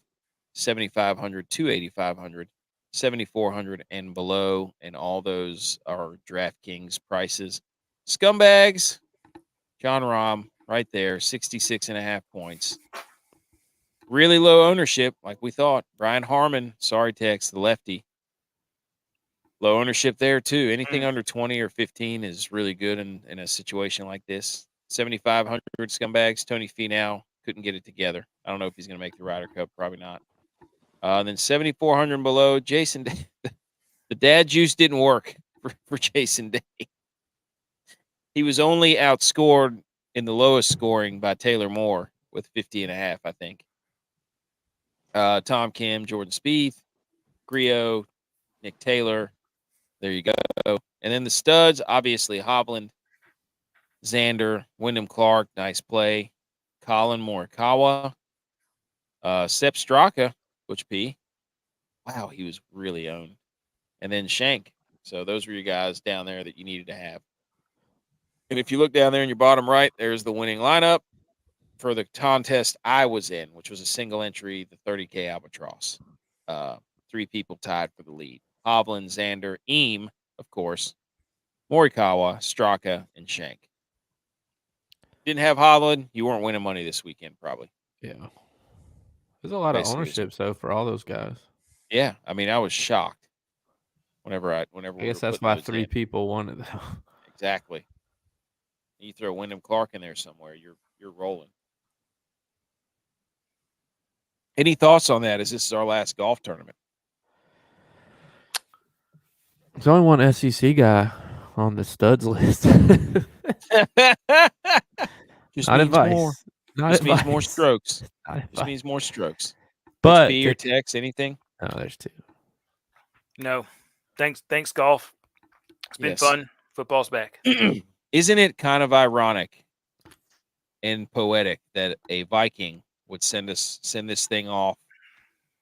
Speaker 1: 7,500 to 8,500, 7,400 and below, and all those are DraftKings prices. Scumbags, John Rahm, right there, 66.5 points. Really low ownership, like we thought. Brian Harmon, sorry, Tex, the lefty. Low ownership there, too. Anything under 20 or 15 is really good in a situation like this. 7,500 scumbags. Tony Finau couldn't get it together. I don't know if he's going to make the Ryder Cup. Probably not. Then 7,400 and below. Jason, the dad juice didn't work for Jason Day. He was only outscored in the lowest scoring by Taylor Moore with 50.5, I think. Tom Kim, Jordan Spieth, Griot, Nick Taylor. There you go. And then the studs, obviously, Hovland, Xander, Wyndham Clark, nice play. Colin Morikawa, Sepp Straka, Butch P. Wow, he was really owned. And then Shank. So those were your guys down there that you needed to have. And if you look down there in your bottom right, there's the winning lineup for the contest I was in, which was a single entry, the 30K Albatross. 3 people tied for the lead. Hovland, Xander, Eam, of course, Morikawa, Straka, and Shank. Didn't have Hovland, you weren't winning money this weekend, probably.
Speaker 2: Yeah. There's a lot
Speaker 1: Basically,
Speaker 2: of ownership, so for all those guys.
Speaker 1: Yeah, I mean, I was shocked whenever
Speaker 2: I guess that's why 3 people won it, though.
Speaker 1: Exactly. You throw Wyndham Clark in there somewhere, you're rolling. Any thoughts on that? As this is our last golf tournament?
Speaker 2: There's only one SEC guy on the studs list.
Speaker 1: Just
Speaker 2: Not
Speaker 1: means
Speaker 2: advice.
Speaker 1: more.
Speaker 2: Not
Speaker 1: Just
Speaker 2: advice.
Speaker 1: means more strokes.
Speaker 2: Not
Speaker 1: Just
Speaker 2: advice.
Speaker 1: means more strokes.
Speaker 2: But
Speaker 1: P or Tex, anything?
Speaker 2: no, there's two.
Speaker 3: No. Thanks, golf. It's been
Speaker 1: Yes.
Speaker 3: fun. Football's back.
Speaker 1: Isn't it kind of ironic and poetic that a Viking would send this thing off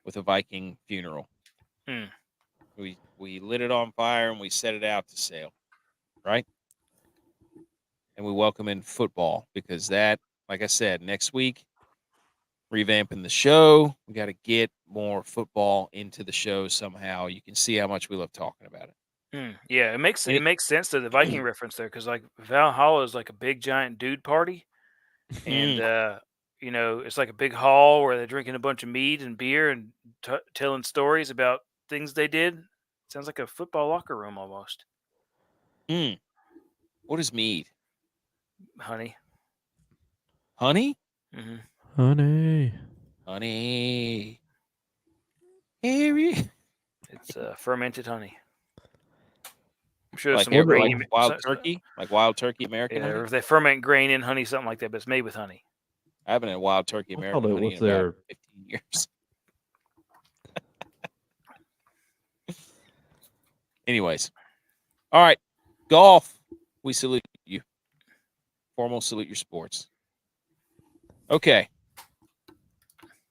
Speaker 1: with a Viking funeral?
Speaker 3: Hmm.
Speaker 1: We lit it on fire and we set it out to sail, right? And we welcome in football because that, like I said, next week, revamping the show. We got to get more football into the show somehow. You can see how much we love talking about it.
Speaker 3: Yeah, it makes sense to the Viking reference there because like Valhalla is like a big giant dude party, and it's like a big hall where they're drinking a bunch of mead and beer and telling stories about things they did. Sounds like a football locker room almost.
Speaker 1: What is mead?
Speaker 3: Honey.
Speaker 1: Honey?
Speaker 3: Mm-hmm.
Speaker 2: Honey.
Speaker 1: Honey. Harry.
Speaker 3: It's fermented honey. I'm sure there's
Speaker 1: Like
Speaker 3: some more grain.
Speaker 1: like wild turkey? Like wild turkey American
Speaker 3: Yeah,
Speaker 1: honey?
Speaker 3: or if they ferment grain in honey, something like that, but it's made with honey.
Speaker 1: I haven't had wild turkey American honey in about 15 years. Anyways. All right. Golf. We salute you. Formal salute your sports. Okay.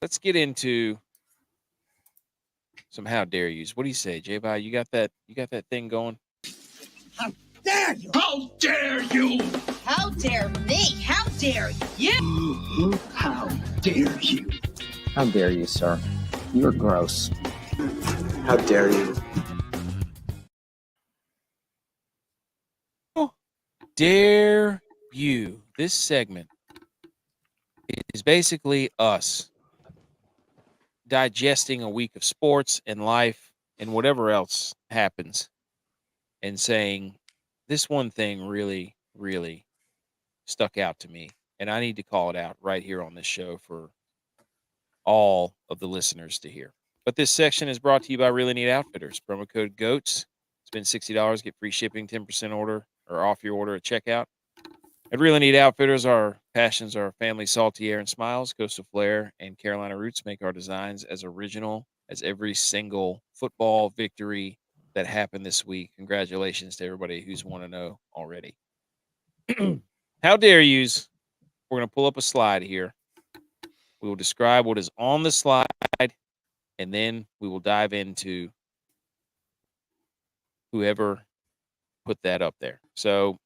Speaker 1: Let's get into some how dare yous. What do you say, J-Bye? You got that thing going?
Speaker 6: How dare you? How dare you?
Speaker 7: How dare me? How dare you?
Speaker 6: How dare you?
Speaker 5: How dare you, sir? You're gross.
Speaker 6: How dare you?
Speaker 1: Dare you. This segment is basically us digesting a week of sports and life and whatever else happens and saying, this one thing really, really stuck out to me. And I need to call it out right here on this show for all of the listeners to hear. But this section is brought to you by Really Neat Outfitters. Promo code GOATS. Spend $60, get free shipping, 10% order or off your order at checkout. At Really Neat Outfitters, our passions are family, salty air, and smiles. Coastal flair and Carolina roots make our designs as original as every single football victory that happened this week. Congratulations to everybody who's 1-0 already. How dare yous? We're going to pull up a slide here. We will describe what is on the slide, and then we will dive into whoever put that up there. So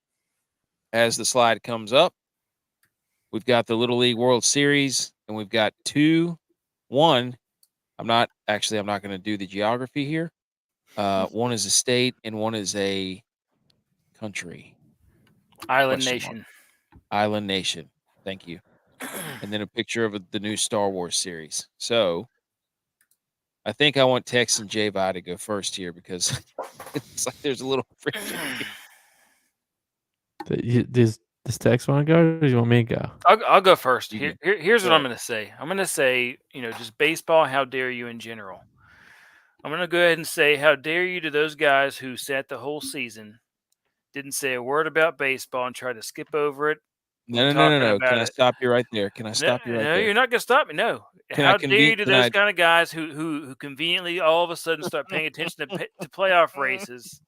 Speaker 1: as the slide comes up, we've got the Little League World Series, and we've got 2-1. I'm not going to do the geography here. One is a state and one is a country.
Speaker 3: Island nation.
Speaker 1: Island nation. Thank you. And then a picture of the new Star Wars series. So I think I want Tex and J-Vi to go first here because it's like there's a little friction.
Speaker 2: Does Tex want to go or do you want me to go?
Speaker 3: I'll go first.
Speaker 1: You
Speaker 3: Here's
Speaker 1: go
Speaker 3: what I'm
Speaker 1: ahead.
Speaker 3: going to say. I'm going to say, just baseball, how dare you in general. I'm going to go ahead and say, how dare you to those guys who sat the whole season, didn't say a word about baseball and tried to skip over it.
Speaker 1: No. Can I stop you right there? Can I stop you right
Speaker 3: no,
Speaker 1: there?
Speaker 3: you're not going to stop me. No. How dare you to those kind of guys who conveniently all of a sudden start paying attention to playoff races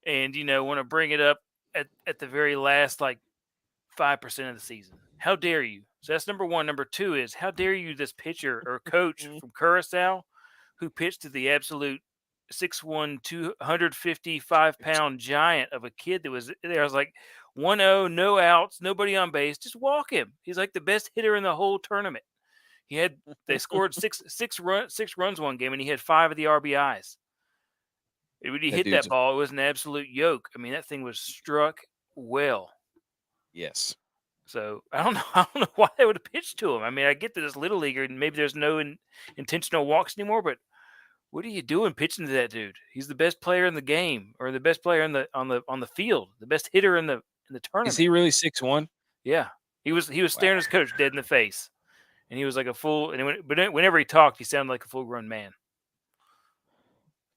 Speaker 3: and, want to bring it up at the very last, 5% of the season. How dare you? So that's number one. Number two is, how dare you, this pitcher or coach from Curacao who pitched to the absolute 6'1", 255-pound giant of a kid that was there. I was like, 1-0, no outs, nobody on base. Just walk him. He's like the best hitter in the whole tournament. They scored six runs one game, and he had 5 of the RBIs. When he hit that ball, it was an absolute yoke. I mean, that thing was struck well.
Speaker 1: Yes.
Speaker 3: So I don't know why they would have pitched to him. I mean, I get that it's little leaguer and maybe there's no intentional walks anymore, but what are you doing pitching to that dude? He's the best player in the game, or the best player on the field, the best hitter in the tournament.
Speaker 1: Is he really 6'1"?
Speaker 3: Yeah, he was staring his coach dead in the face, and he was like a full. And whenever he talked, he sounded like a full-grown man.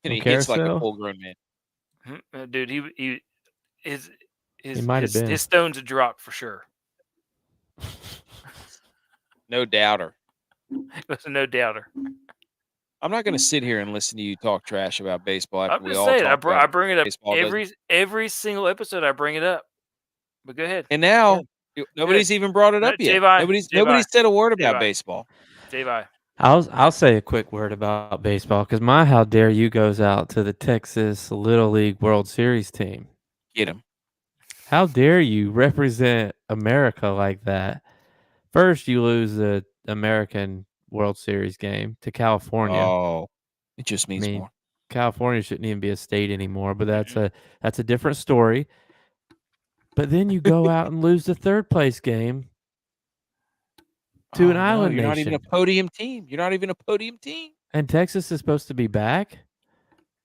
Speaker 1: And he hits like a full-grown man.
Speaker 3: Dude, his
Speaker 2: might have been.
Speaker 3: His stones had dropped for sure.
Speaker 1: No doubter.
Speaker 3: It was a no doubter.
Speaker 1: I'm not going to sit here and listen to you talk trash about baseball after
Speaker 3: I'm
Speaker 1: we
Speaker 3: just
Speaker 1: all
Speaker 3: saying.
Speaker 1: talk about
Speaker 3: I bring it up
Speaker 1: baseball
Speaker 3: every single episode. I bring it up. But go ahead.
Speaker 1: And now nobody's even brought it up yet. Nobody's said a word about baseball.
Speaker 3: J-Vi.
Speaker 2: I'll say a quick word about baseball because my how dare you goes out to the Texas Little League World Series team.
Speaker 1: Get him.
Speaker 2: How dare you represent America like that? First, you lose the American World Series game to California.
Speaker 1: Oh, it just means more.
Speaker 2: California shouldn't even be a state anymore, but that's a different story. But then you go out and lose the third place game to an island
Speaker 1: You're
Speaker 2: nation.
Speaker 1: not even a podium team. You're not even a podium team.
Speaker 2: And Texas is supposed to be back?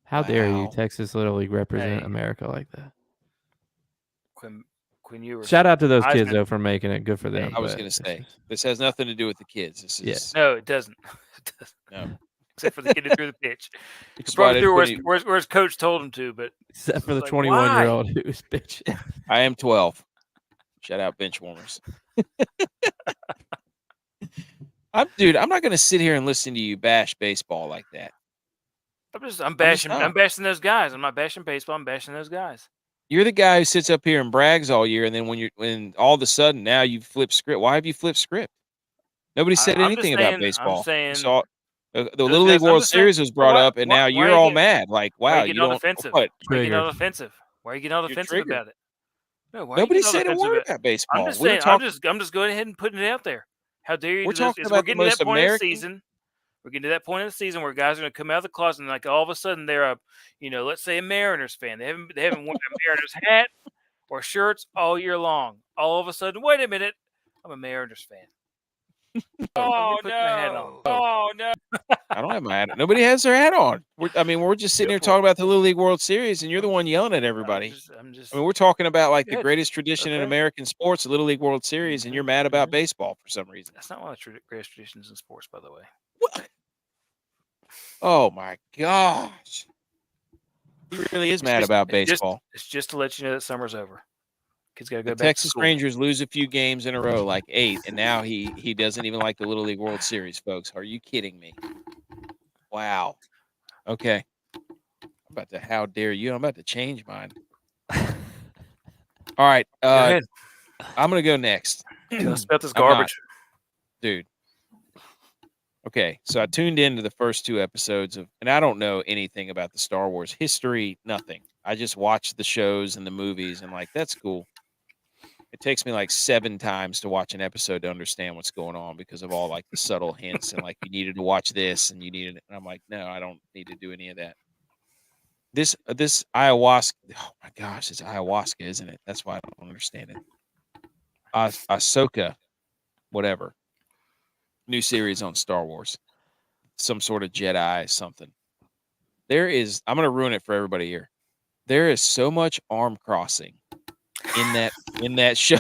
Speaker 2: How dare you,
Speaker 1: Wow.
Speaker 2: Texas Little League, represent America like that?
Speaker 3: Quinn Ewers.
Speaker 2: Shout out to those kids, though, for making it. Good for them.
Speaker 1: I was going to say, this has nothing to do with the kids. This is
Speaker 3: No, it doesn't.
Speaker 1: No.
Speaker 3: Except for the kid who threw the pitch. He
Speaker 1: That's
Speaker 3: probably
Speaker 1: why
Speaker 3: threw where his coach told him to, but
Speaker 2: except for the
Speaker 3: like,
Speaker 2: 21-year-old who's pitching.
Speaker 1: I am 12. Shout out bench warmers. I'm not going to sit here and listen to you bash baseball like that.
Speaker 3: I'm bashing those guys. I'm not bashing baseball. I'm bashing those guys.
Speaker 1: You're the guy who sits up here and brags all year, and then when all of a sudden now you flip script. Why have you flipped script? Nobody said anything about baseball.
Speaker 3: I'm saying
Speaker 1: the Little League World Series was brought up, and now you're all mad. Like, wow,
Speaker 3: you don't offensive.
Speaker 1: What?
Speaker 3: Why are you getting all offensive? Why are you getting all offensive about it? No,
Speaker 1: nobody said a word about baseball.
Speaker 3: I'm just saying. I'm just going ahead and putting it out there. How dare you?
Speaker 1: We're talking
Speaker 3: we're
Speaker 1: about
Speaker 3: getting
Speaker 1: the
Speaker 3: to
Speaker 1: most
Speaker 3: that point
Speaker 1: American.
Speaker 3: of the season. We're getting to that point of the season where guys are going to come out of the closet and like all of a sudden they're let's say a Mariners fan. They haven't worn a Mariners hat or shirts all year long. All of a sudden, wait a minute, I'm a Mariners fan. Oh no! Oh no!
Speaker 1: I don't have my hat on. Nobody has their hat on. We're just sitting here talking about the Little League World Series, and you're the one yelling at everybody. We're talking about like the greatest tradition in American sports, the Little League World Series, and you're mad about baseball for some reason.
Speaker 3: That's not one of the greatest traditions in sports, by the way.
Speaker 1: What? Oh my gosh! He really is mad about baseball.
Speaker 3: It's just to let you know that summer's over. Kids got to go back.
Speaker 1: Texas Rangers lose a few games in a row, like 8, and now he doesn't even like the Little League World Series, folks. Are you kidding me? Wow. Okay. How dare you? I'm about to change mine. All right.
Speaker 3: Go ahead.
Speaker 1: I'm going to go next.
Speaker 3: Let's about this garbage.
Speaker 1: Dude. Okay. So I tuned into the first 2 episodes and I don't know anything about the Star Wars history, nothing. I just watched the shows and the movies and like, that's cool. It takes me like 7 times to watch an episode to understand what's going on because of all like the subtle hints and like you needed to watch this and you needed it. And I'm like, no, I don't need to do any of that. This ayahuasca, oh my gosh, it's ayahuasca, isn't it? That's why I don't understand it. Ahsoka, whatever. New series on Star Wars. Some sort of Jedi something. I'm going to ruin it for everybody here. There is so much arm crossing in that show.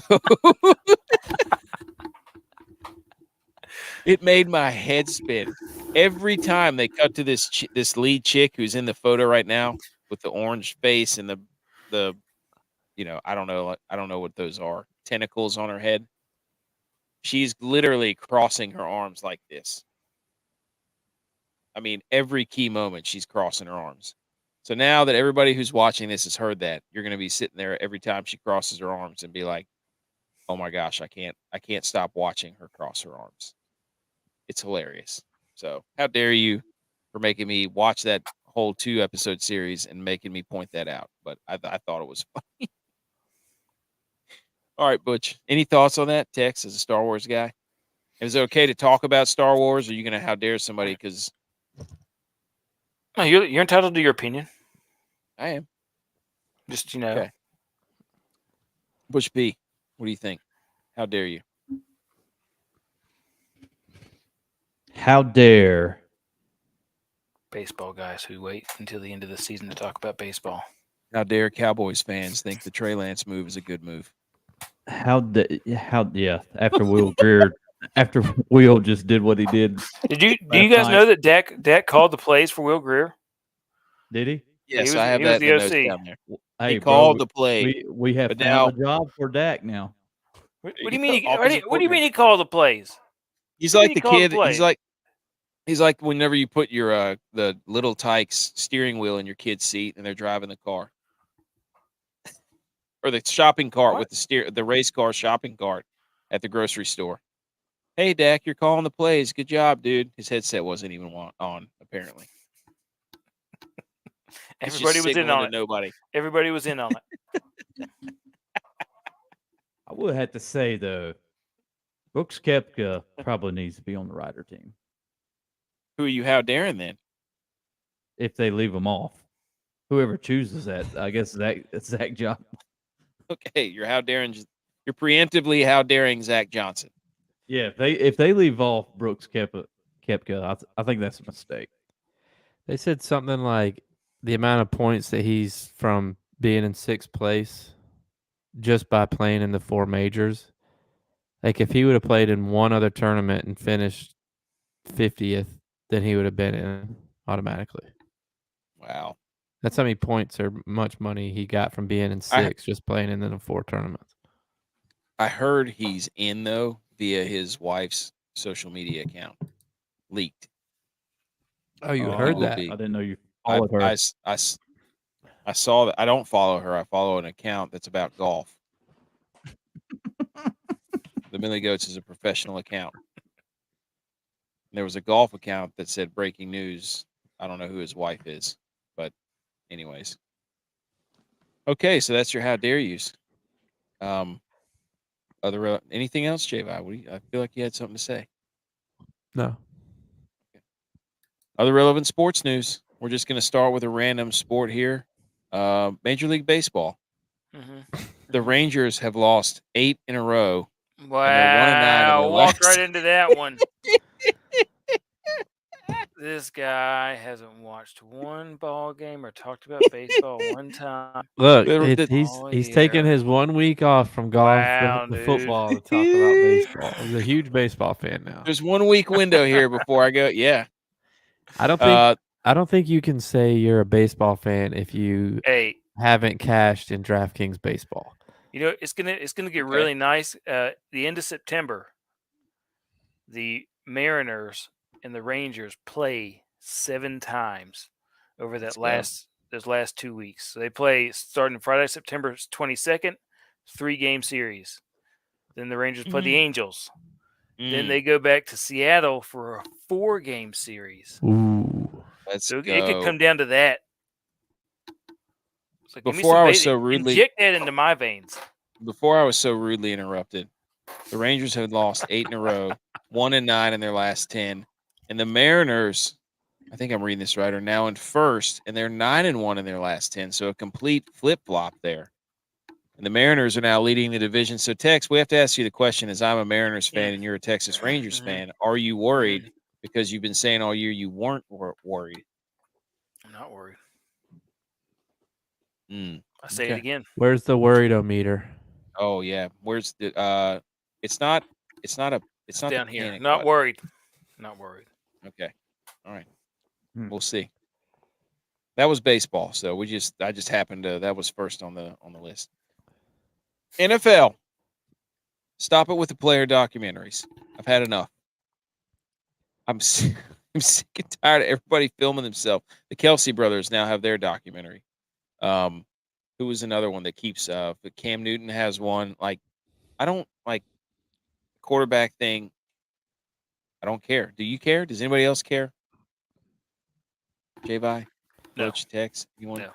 Speaker 1: It made my head spin every time they cut to this lead chick who's in the photo right now with the orange face and the I don't know what those are, tentacles on her head. She's literally crossing her arms like this. I mean, every key moment she's crossing her arms. So now that everybody who's watching this has heard that, you're going to be sitting there every time she crosses her arms and be like, "Oh my gosh, I can't stop watching her cross her arms." It's hilarious. So, how dare you for making me watch that whole 2-episode series and making me point that out? But I thought it was funny. All right, Butch. Any thoughts on that? Tex, as a Star Wars guy, is it okay to talk about Star Wars? Or are you going to how dare somebody? Because
Speaker 3: no, you're entitled to your opinion.
Speaker 1: I am.
Speaker 3: Just
Speaker 1: Okay. Butch P, what do you think? How dare you?
Speaker 4: How dare
Speaker 3: baseball guys who wait until the end of the season to talk about baseball?
Speaker 1: How dare Cowboys fans think the Trey Lance move is a good move?
Speaker 4: After Will Greer, after Will just did what he did.
Speaker 3: Do you guys know that Dak called the plays for Will Greer?
Speaker 4: Did he?
Speaker 1: Yes, I have that in the notes down there.
Speaker 4: Hey,
Speaker 1: he called the play.
Speaker 4: We have found a job for Dak now.
Speaker 3: What do you mean? What do you mean he called the plays?
Speaker 1: He's
Speaker 3: What do
Speaker 1: like
Speaker 3: you
Speaker 1: the
Speaker 3: call the
Speaker 1: kid.
Speaker 3: play?
Speaker 1: He's like whenever you put your the little Tykes steering wheel in your kid's seat and they're driving the car, or the shopping cart
Speaker 3: What?
Speaker 1: with the race car shopping cart at the grocery store. Hey, Dak, you're calling the plays. Good job, dude. His headset wasn't even on, apparently. It's
Speaker 3: Everybody
Speaker 1: just
Speaker 3: was in
Speaker 1: signaling
Speaker 3: on
Speaker 1: to
Speaker 3: it.
Speaker 1: nobody.
Speaker 3: Everybody was in on it.
Speaker 4: I would have to say though, Brooks Koepka probably needs to be on the rider team
Speaker 1: Who are you, How Darren, then?
Speaker 4: if they leave him off. Whoever chooses that, I guess Zach Johnson.
Speaker 1: Okay, you're preemptively How Daring Zach Johnson.
Speaker 4: Yeah, if they leave off Brooks Koepka, I think that's a mistake.
Speaker 2: They said something like the amount of points that he's from being in 6th place just by playing in the 4 majors. Like if he would have played in one other tournament and finished 50th, then he would have been in automatically.
Speaker 1: Wow.
Speaker 2: That's how many points or much money he got from being in 6 just playing in the 4 tournaments.
Speaker 1: I heard he's in, though, via his wife's social media account. Leaked.
Speaker 2: Oh, you
Speaker 1: He
Speaker 2: heard
Speaker 1: will
Speaker 2: that?
Speaker 1: be.
Speaker 4: I didn't know you followed her.
Speaker 1: I saw that. I don't follow her. I follow an account that's about golf. The Millie Goats is a professional account. There was a golf account that said breaking news. I don't know who his wife is, but anyways. Okay, so that's your How Dare Yous. Anything else, J-Vi? I feel like you had something to say.
Speaker 2: No.
Speaker 1: Other relevant sports news. We're just going to start with a random sport here. Major League Baseball. The Rangers have lost 8 in a row.
Speaker 3: Wow, walked right into that one. This guy hasn't watched one ball game or talked about baseball one time.
Speaker 2: Look,
Speaker 3: all
Speaker 2: he's
Speaker 3: year.
Speaker 2: taking his 1 week off from golf,
Speaker 3: Wow,
Speaker 2: the
Speaker 3: dude.
Speaker 2: football to talk about baseball. He's a huge baseball fan now.
Speaker 1: There's 1 week window here before I go. Yeah.
Speaker 2: I don't think you can say you're a baseball fan if you haven't cashed in DraftKings baseball.
Speaker 3: You know, it's gonna get really nice. The end of September, the Mariners and the Rangers play 7 times over those last 2 weeks. So they play starting Friday, September 22nd, 3-game series. Then the Rangers play the Angels. Then they go back to Seattle for a 4-game series.
Speaker 2: Ooh.
Speaker 3: So it could come down to that. So
Speaker 1: Before I was so rudely
Speaker 3: inject that into my veins.
Speaker 1: Before I was so rudely interrupted, the Rangers had lost 8 in a row, 1-9 in their last 10, and the Mariners, I think I'm reading this right, are now in first, and they're 9-1 in their last 10. So a complete flip flop there. And the Mariners are now leading the division. So Tex, we have to ask you the question: as I'm a Mariners fan and you're a Texas Rangers fan, are you worried? Because you've been saying all year you weren't worried.
Speaker 3: I'm not worried.
Speaker 1: I
Speaker 3: say it again.
Speaker 2: Where's the worried-o-meter?
Speaker 1: Oh yeah, where's the? It's not
Speaker 3: down here.
Speaker 1: panic
Speaker 3: Not
Speaker 1: button.
Speaker 3: worried. Not worried.
Speaker 1: Okay, all right. We'll see. That was baseball, so I just happened to that was first on the list. NFL. Stop it with the player documentaries. I've had enough. I'm sick and tired of everybody filming themselves. The Kelsey brothers now have their documentary. Who was another one that keeps but Cam Newton has one. Like, I don't like quarterback thing. I don't care. Do you care? Does anybody else care? J-Vi? Coach Tex? You want?
Speaker 3: No.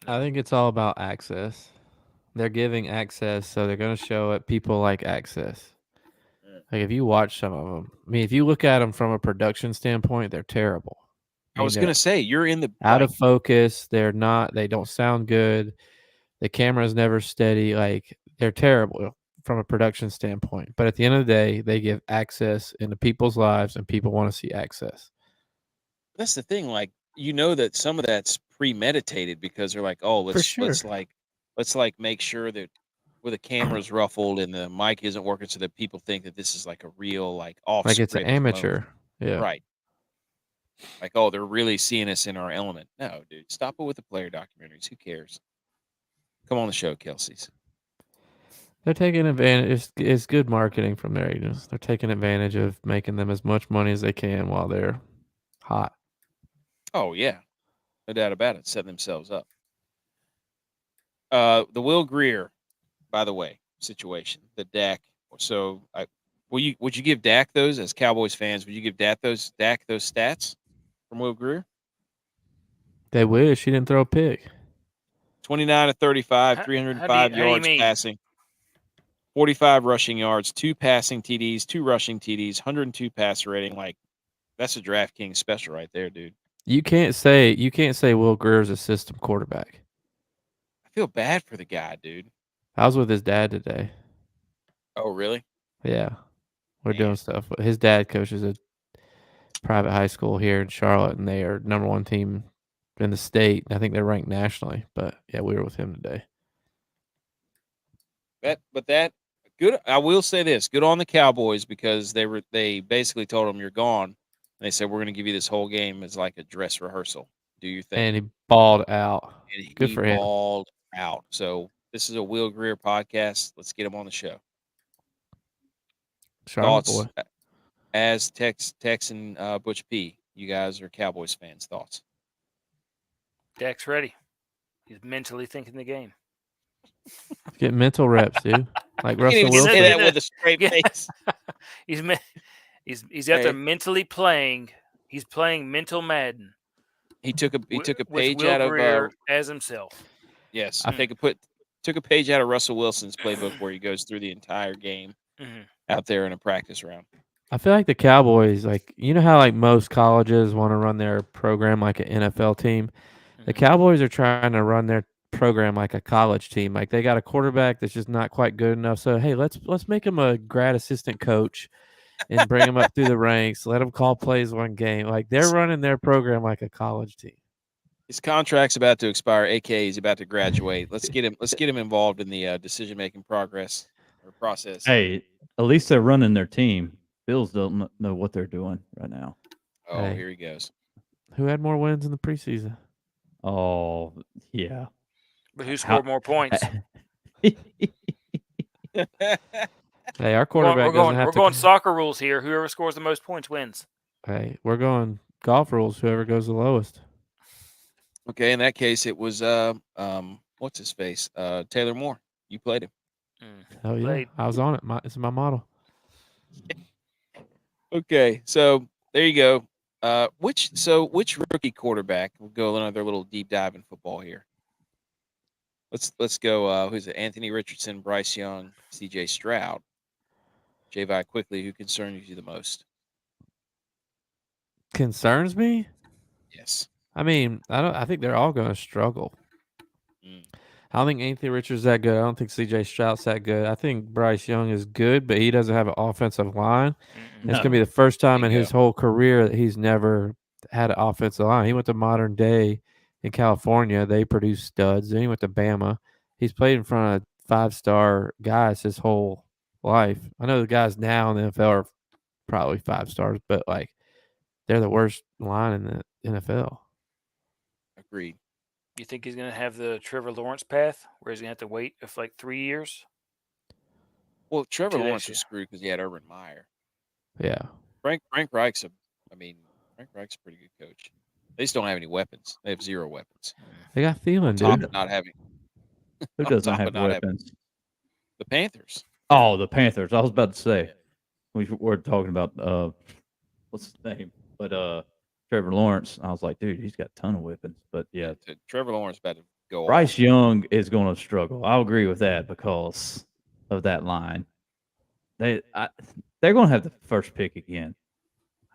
Speaker 2: I think it's all about access. They're giving access, so they're going to show it. People like access. Like if you watch some of them, I mean, if you look at them from a production standpoint, they're terrible.
Speaker 1: I was going to say, you're in the
Speaker 2: out of focus. They're not. They don't sound good. The camera's never steady. Like they're terrible from a production standpoint. But at the end of the day, they give access into people's lives, and people want to see access.
Speaker 1: That's the thing. Like, you know that some of that's premeditated because they're like, oh, let's make sure that where the camera's ruffled and the mic isn't working so that people think that this is like a real off
Speaker 2: like it's an amateur.
Speaker 1: moment.
Speaker 2: Yeah.
Speaker 1: Right. Like, oh, they're really seeing us in our element. No, dude, stop it with the player documentaries. Who cares? Come on the show, Kelsey's.
Speaker 2: They're taking advantage. It's good marketing from their agents. They're taking advantage of making them as much money as they can while they're hot.
Speaker 1: Oh yeah, no doubt about it. Setting themselves up. The Will Greer, by the way, situation. The Dak. So, would you give Dak those as Cowboys fans? Would you give Dak those stats from Will Greer?
Speaker 2: They wish he didn't throw a pick.
Speaker 1: 29 to 35,
Speaker 3: How
Speaker 1: 305
Speaker 3: do you
Speaker 1: yards
Speaker 3: mean?
Speaker 1: passing, 45 rushing yards, 2 passing TDs, 2 rushing TDs, 102 passer rating. Like, that's a DraftKings special right there, dude.
Speaker 2: You can't say Will Greer's a system quarterback.
Speaker 1: I feel bad for the guy, dude.
Speaker 2: I was with his dad today.
Speaker 1: Oh, really?
Speaker 2: Yeah, we're
Speaker 1: Man.
Speaker 2: doing stuff. His dad coaches a private high school here in Charlotte, and they are #1 team in the state. I think they're ranked nationally. But yeah, we were with him today.
Speaker 1: That good. I will say this: good on the Cowboys because they basically told him you're gone. And they said we're going to give you this whole game as like a dress rehearsal. Do your thing.
Speaker 2: And he balled out.
Speaker 1: And
Speaker 2: Good
Speaker 1: he
Speaker 2: for him.
Speaker 1: balled out. So this is a Will Greer podcast. Let's get him on the show.
Speaker 2: Charlotte
Speaker 1: Thoughts
Speaker 2: boy.
Speaker 1: as Tex and Butch P. You guys are Cowboys fans. Thoughts?
Speaker 3: Dak's ready. He's mentally thinking the game.
Speaker 2: Get mental reps, dude. Like
Speaker 1: You can't
Speaker 2: Russell
Speaker 1: even say
Speaker 2: Wilson.
Speaker 1: that with a straight
Speaker 3: Yeah.
Speaker 1: face.
Speaker 3: He's out there
Speaker 1: Okay.
Speaker 3: mentally playing. He's playing mental Madden.
Speaker 1: He took a
Speaker 3: with
Speaker 1: page
Speaker 3: Will
Speaker 1: out of
Speaker 3: Greer as himself.
Speaker 1: yes.
Speaker 2: I-
Speaker 1: Took a page out of Russell Wilson's playbook where he goes through the entire game out there in a practice round.
Speaker 2: I feel like the Cowboys, like you know how like most colleges want to run their program like an NFL team. The Cowboys are trying to run their program like a college team. Like they got a quarterback that's just not quite good enough. So hey, let's make him a grad assistant coach and bring him up through the ranks. Let him call plays one game. Like they're running their program like a college team.
Speaker 1: His contract's about to expire. AK he's about to graduate. Let's get him involved in the decision making process.
Speaker 4: Hey, at least they're running their team. Bills don't know what they're doing right now.
Speaker 1: Oh,
Speaker 2: Hey.
Speaker 1: here he goes.
Speaker 2: Who had more wins in the preseason?
Speaker 4: Oh, yeah.
Speaker 3: But who scored more points?
Speaker 2: Hey, our quarterback doesn't have
Speaker 3: We're
Speaker 2: to.
Speaker 3: going soccer rules here. Whoever scores the most points wins.
Speaker 2: Hey, we're going golf rules. Whoever goes the lowest.
Speaker 1: Okay, in that case, it was what's his face? Taylor Moore. You played him.
Speaker 2: Hell yeah,
Speaker 3: Played.
Speaker 2: I was on it. It's my model.
Speaker 1: Okay, so there you go. Which rookie quarterback? We'll go another little deep dive in football here. Let's go. Who's it? Anthony Richardson, Bryce Young, C.J. Stroud. J-Vi, quickly, who concerns you the most?
Speaker 2: Concerns me?
Speaker 1: Yes.
Speaker 2: I mean, I think they're all going to struggle.
Speaker 1: Mm.
Speaker 2: I don't think Anthony Richards that good. I don't think C.J. Stroud's that good. I think Bryce Young is good, but he doesn't have an offensive line. It's going to be the first time in his whole career that he's never had an offensive line. He went to Modern Day in California. They produced studs. Then he went to Bama. He's played in front of five-star guys his whole life. I know the guys now in the NFL are probably 5 stars, but like they're the worst line in the NFL.
Speaker 1: Agreed.
Speaker 3: You think he's going to have the Trevor Lawrence path, where he's going to have to wait for like 3 years?
Speaker 1: Well, Trevor
Speaker 3: To
Speaker 1: Lawrence
Speaker 3: next
Speaker 1: was
Speaker 3: year.
Speaker 1: screwed because he had Urban Meyer.
Speaker 2: Yeah.
Speaker 1: Frank Reich's a pretty good coach. They just don't have any weapons. They have 0 weapons.
Speaker 2: They got Thielen,
Speaker 1: Top
Speaker 2: dude.
Speaker 1: of not having
Speaker 4: Who
Speaker 1: on
Speaker 4: doesn't
Speaker 1: top of
Speaker 4: have
Speaker 1: not having-
Speaker 4: weapons?
Speaker 1: the Panthers.
Speaker 4: Oh, the Panthers. I was about to say. We were talking about what's his name? But Trevor Lawrence. I was like, dude, he's got a ton of weapons. But yeah,
Speaker 1: Trevor Lawrence about to go
Speaker 4: Bryce
Speaker 1: off.
Speaker 4: Young is going to struggle. I'll agree with that because of that line. They're going to have the first pick again.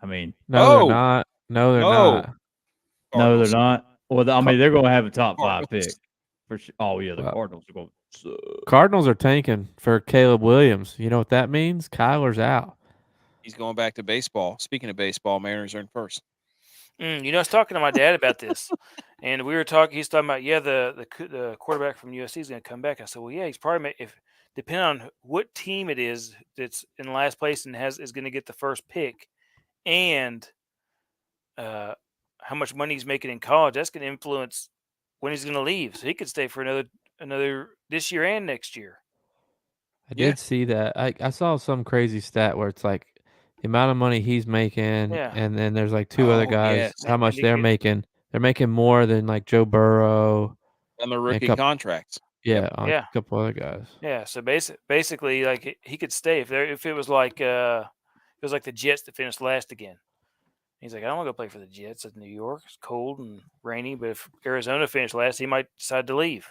Speaker 4: I mean,
Speaker 2: No, they're not. No, they're
Speaker 1: No.
Speaker 2: not.
Speaker 4: no,
Speaker 1: Cardinals.
Speaker 4: they're not. Well, I mean, they're going to have a top 5
Speaker 1: Cardinals.
Speaker 4: pick for sure. Oh yeah, the
Speaker 2: Well,
Speaker 4: Cardinals are going.
Speaker 2: Cardinals are tanking for Caleb Williams. You know what that means? Kyler's out.
Speaker 1: He's going back to baseball. Speaking of baseball, Mariners are in first.
Speaker 3: You know, I was talking to my dad about this, and we were talking. He's talking about the quarterback from USC is going to come back. I said, well, yeah, he's probably depending on what team it is that's in last place and is going to get the first pick, and how much money he's making in college. That's going to influence when he's going to leave. So he could stay for another this year and next year.
Speaker 2: I did see that. I saw some crazy stat where it's like the amount of money he's making,
Speaker 3: Yeah.
Speaker 2: and then there's like two other
Speaker 1: Oh,
Speaker 2: guys,
Speaker 1: yes.
Speaker 2: how much
Speaker 3: And he
Speaker 2: they're
Speaker 3: could-
Speaker 2: making. They're making more than like Joe Burrow.
Speaker 1: On the
Speaker 2: and a
Speaker 1: rookie
Speaker 2: couple,
Speaker 1: contracts.
Speaker 2: yeah, on
Speaker 3: Yeah.
Speaker 2: a couple other guys.
Speaker 3: Yeah. So basically, like he could stay if it was like the Jets that finished last again. He's like, I don't want to go play for the Jets in New York. It's cold and rainy. But if Arizona finished last, he might decide to leave.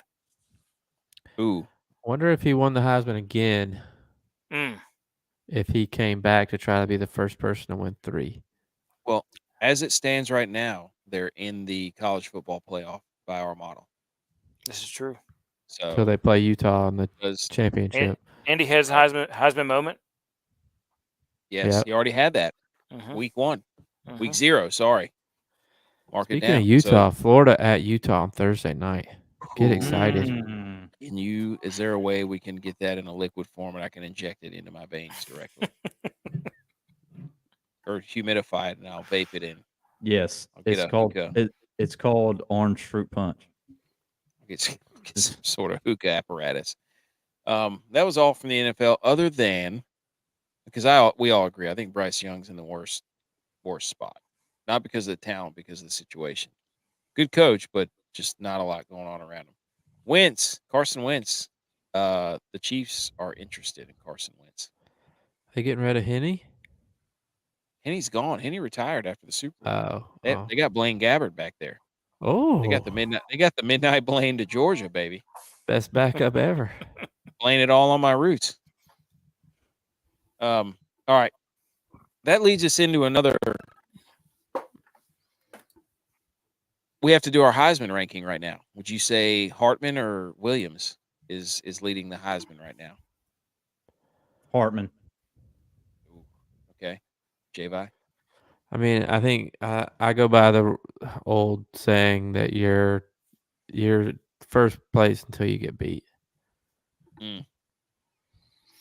Speaker 1: Ooh.
Speaker 2: Wonder if he won the Heisman again. If he came back to try to be the first person to win 3.
Speaker 1: Well, as it stands right now, they're in the college football playoff by our model.
Speaker 3: This is true.
Speaker 2: So they play Utah in the
Speaker 1: Because
Speaker 2: championship.
Speaker 3: Andy has a Heisman moment.
Speaker 1: yes,
Speaker 2: Yep.
Speaker 1: he already had that
Speaker 3: Mhm.
Speaker 1: week 1,
Speaker 3: Mhm.
Speaker 1: week 0. Sorry, mark it
Speaker 2: Speaking
Speaker 1: down.
Speaker 2: of Utah, Florida at Utah on Thursday night. Get
Speaker 1: Ooh.
Speaker 2: excited.
Speaker 1: Is there a way we can get that in a liquid form and I can inject it into my veins directly, or humidify it and I'll vape it in?
Speaker 4: Yes,
Speaker 1: I'll get
Speaker 4: it's
Speaker 1: a
Speaker 4: called
Speaker 1: hookah.
Speaker 4: it's called orange fruit punch.
Speaker 1: Get some sort of hookah apparatus. That was all from the NFL. Other than because we all agree, I think Bryce Young's in the worst spot, not because of the talent, because of the situation. Good coach, but just not a lot going on around him. Carson Wentz. The Chiefs are interested in Carson Wentz.
Speaker 2: They getting rid of Henny?
Speaker 1: Henny's gone. Henny retired after the Super Bowl.
Speaker 2: Oh.
Speaker 1: They got Blaine Gabbert back there.
Speaker 2: Oh.
Speaker 1: They got the midnight Blaine to Georgia, baby.
Speaker 2: Best backup ever.
Speaker 1: Blaine it all on my roots. All right. That leads us into another. We have to do our Heisman ranking right now. Would you say Hartman or Williams is leading the Heisman right now?
Speaker 4: Hartman.
Speaker 1: Ooh, okay. J-Vi?
Speaker 2: I mean, I think I go by the old saying that you're first place until you get beat.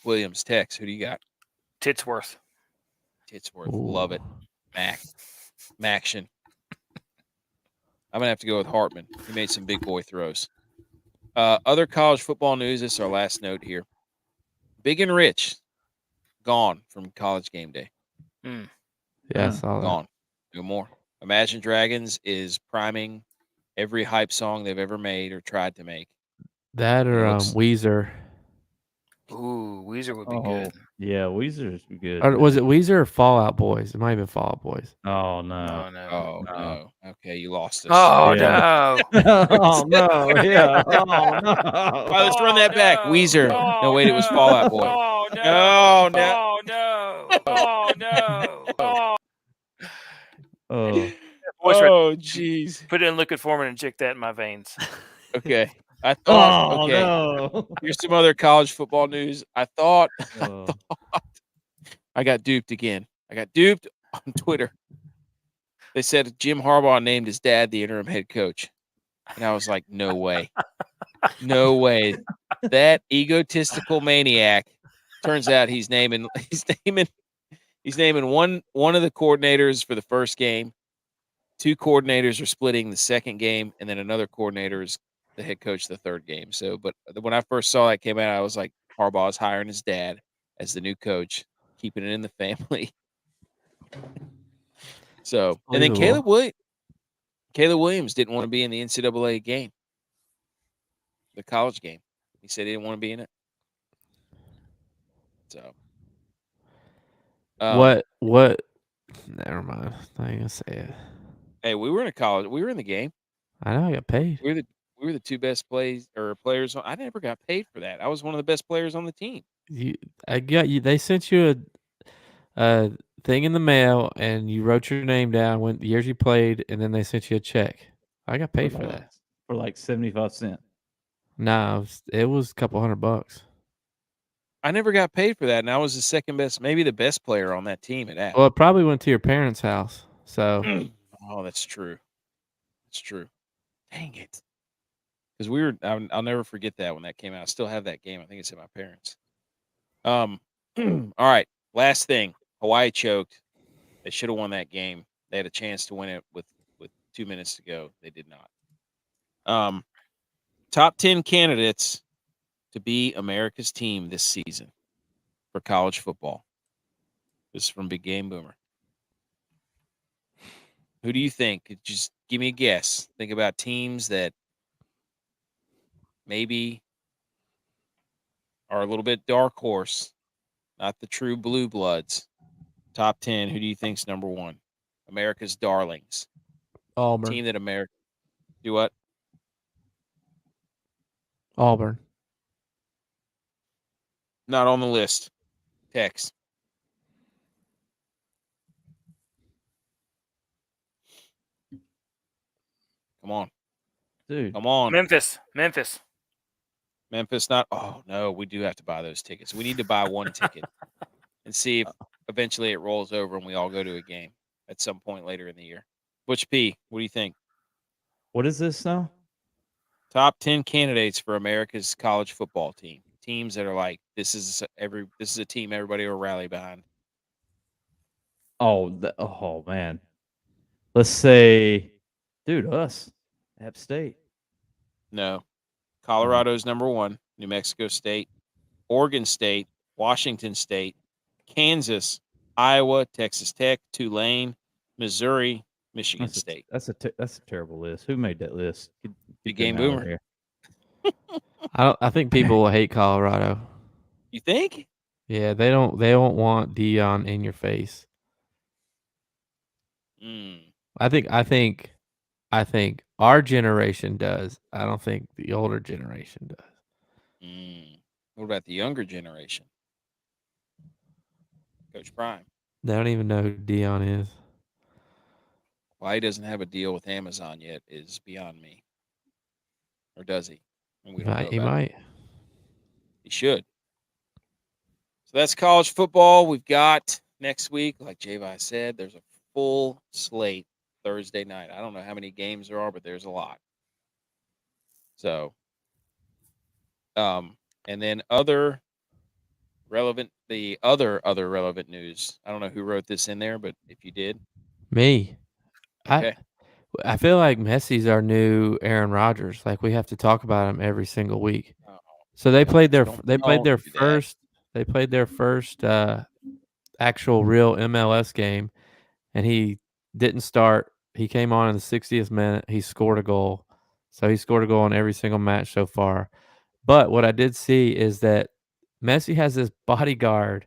Speaker 1: Williams, Tex, who do you got?
Speaker 3: Titsworth.
Speaker 1: Love it. Maction. I'm going to have to go with Hartman. He made some big boy throws. Other college football news. This is our last note here. Big and Rich, gone from College Game Day.
Speaker 2: Yeah, I saw that.
Speaker 1: Gone. No more. Imagine Dragons is priming every hype song they've ever made or tried to make.
Speaker 2: That or Weezer.
Speaker 3: Ooh, Weezer would be good.
Speaker 4: Yeah, Weezer's good.
Speaker 2: Or was it Weezer or Fall Out Boys? It might have been Fall Out Boys.
Speaker 4: Oh no.
Speaker 3: Oh no.
Speaker 1: Oh no. Okay, you lost us.
Speaker 3: Oh
Speaker 4: Yeah.
Speaker 3: no.
Speaker 4: Oh no. Yeah. Oh no.
Speaker 1: All right, let's run that back. Weezer.
Speaker 3: Oh,
Speaker 1: No, wait, it was Fall Out Boy.
Speaker 3: Oh no.
Speaker 1: Oh, no.
Speaker 3: Oh no. Oh no. Oh.
Speaker 4: Oh.
Speaker 1: Oh, jeez.
Speaker 3: Put it in liquid form and inject that in my veins.
Speaker 1: Okay. I thought,
Speaker 4: Oh
Speaker 1: okay,
Speaker 4: no.
Speaker 1: here's some other college football news. I thought
Speaker 4: Oh.
Speaker 1: I got duped again. I got duped on Twitter. They said Jim Harbaugh named his dad the interim head coach. And I was like, no way. No way. That egotistical maniac. Turns out he's naming one of the coordinators for the first game. 2 coordinators are splitting the second game, and then another coordinator is the head coach the third game. So, but when I first saw that came out, I was like, Harbaugh's hiring his dad as the new coach, keeping it in the family. So, and then Caleb Williams didn't want to be in the NCAA game, the college game. He said he didn't want to be in it. So,
Speaker 2: What? Never mind. I ain't gonna say it.
Speaker 1: Hey, we were in college. We were in the game.
Speaker 2: I know I got paid.
Speaker 1: We were the 2 best players. I never got paid for that. I was one of the best players on the team.
Speaker 2: I got you. They sent you a thing in the mail, and you wrote your name down when the years you played, and then they sent you a check. I got paid for that.
Speaker 4: For like 75 cents.
Speaker 2: No, it was a couple $100.
Speaker 1: I never got paid for that, and I was the second best, maybe the best player on that team at that.
Speaker 2: Well, it probably went to your parents' house. So,
Speaker 1: oh, that's true. That's true. Dang it. Because I'll never forget that when that came out. I still have that game. I think it's at my parents. All right. Last thing. Hawaii choked. They should have won that game. They had a chance to win it with 2 minutes to go. They did not. Top 10 candidates to be America's team this season for college football? This is from Big Game Boomer. Who do you think? Just give me a guess. Think about teams that maybe are a little bit dark horse, not the true blue bloods. Top 10, who do you think's number one? America's darlings.
Speaker 2: Auburn.
Speaker 1: Team that America do what?
Speaker 2: Auburn.
Speaker 1: Not on the list. Tex. Come on.
Speaker 4: Dude.
Speaker 1: Come on.
Speaker 3: Memphis.
Speaker 1: Memphis not. Oh, no, we do have to buy those tickets. We need to buy one ticket and see if eventually it rolls over and we all go to a game at some point later in the year. Butch P, what do you think?
Speaker 4: What is this now?
Speaker 1: Top 10 candidates for America's college football team. Teams that are like, this is a team everybody will rally behind.
Speaker 4: Oh man. Let's say, dude, us. App State.
Speaker 1: No. Colorado's number one. New Mexico State, Oregon State, Washington State, Kansas, Iowa, Texas Tech, Tulane, Missouri, Michigan State.
Speaker 4: That's a terrible list. Who made that list?
Speaker 1: Big Game Boomer.
Speaker 2: I think people will hate Colorado.
Speaker 1: You think?
Speaker 2: Yeah, they don't want Dion in your face. I think our generation does. I don't think the older generation does.
Speaker 1: What about the younger generation? Coach Prime.
Speaker 2: They don't even know who Dion is.
Speaker 1: Why he doesn't have a deal with Amazon yet is beyond me. Or does he? And we don't know
Speaker 2: He
Speaker 1: about
Speaker 2: might.
Speaker 1: it. He should. So that's college football. We've got next week, like Javi said, there's a full slate Thursday night. I don't know how many games there are, but there's a lot. So, and then other relevant news. I don't know who wrote this in there, but if you did.
Speaker 2: Me.
Speaker 1: Okay.
Speaker 2: I feel like Messi's our new Aaron Rodgers. Like we have to talk about him every single week. So they played their first actual real MLS game, and he didn't start. He came on in the 60th minute. He scored a goal. So he scored a goal in every single match so far. But what I did see is that Messi has this bodyguard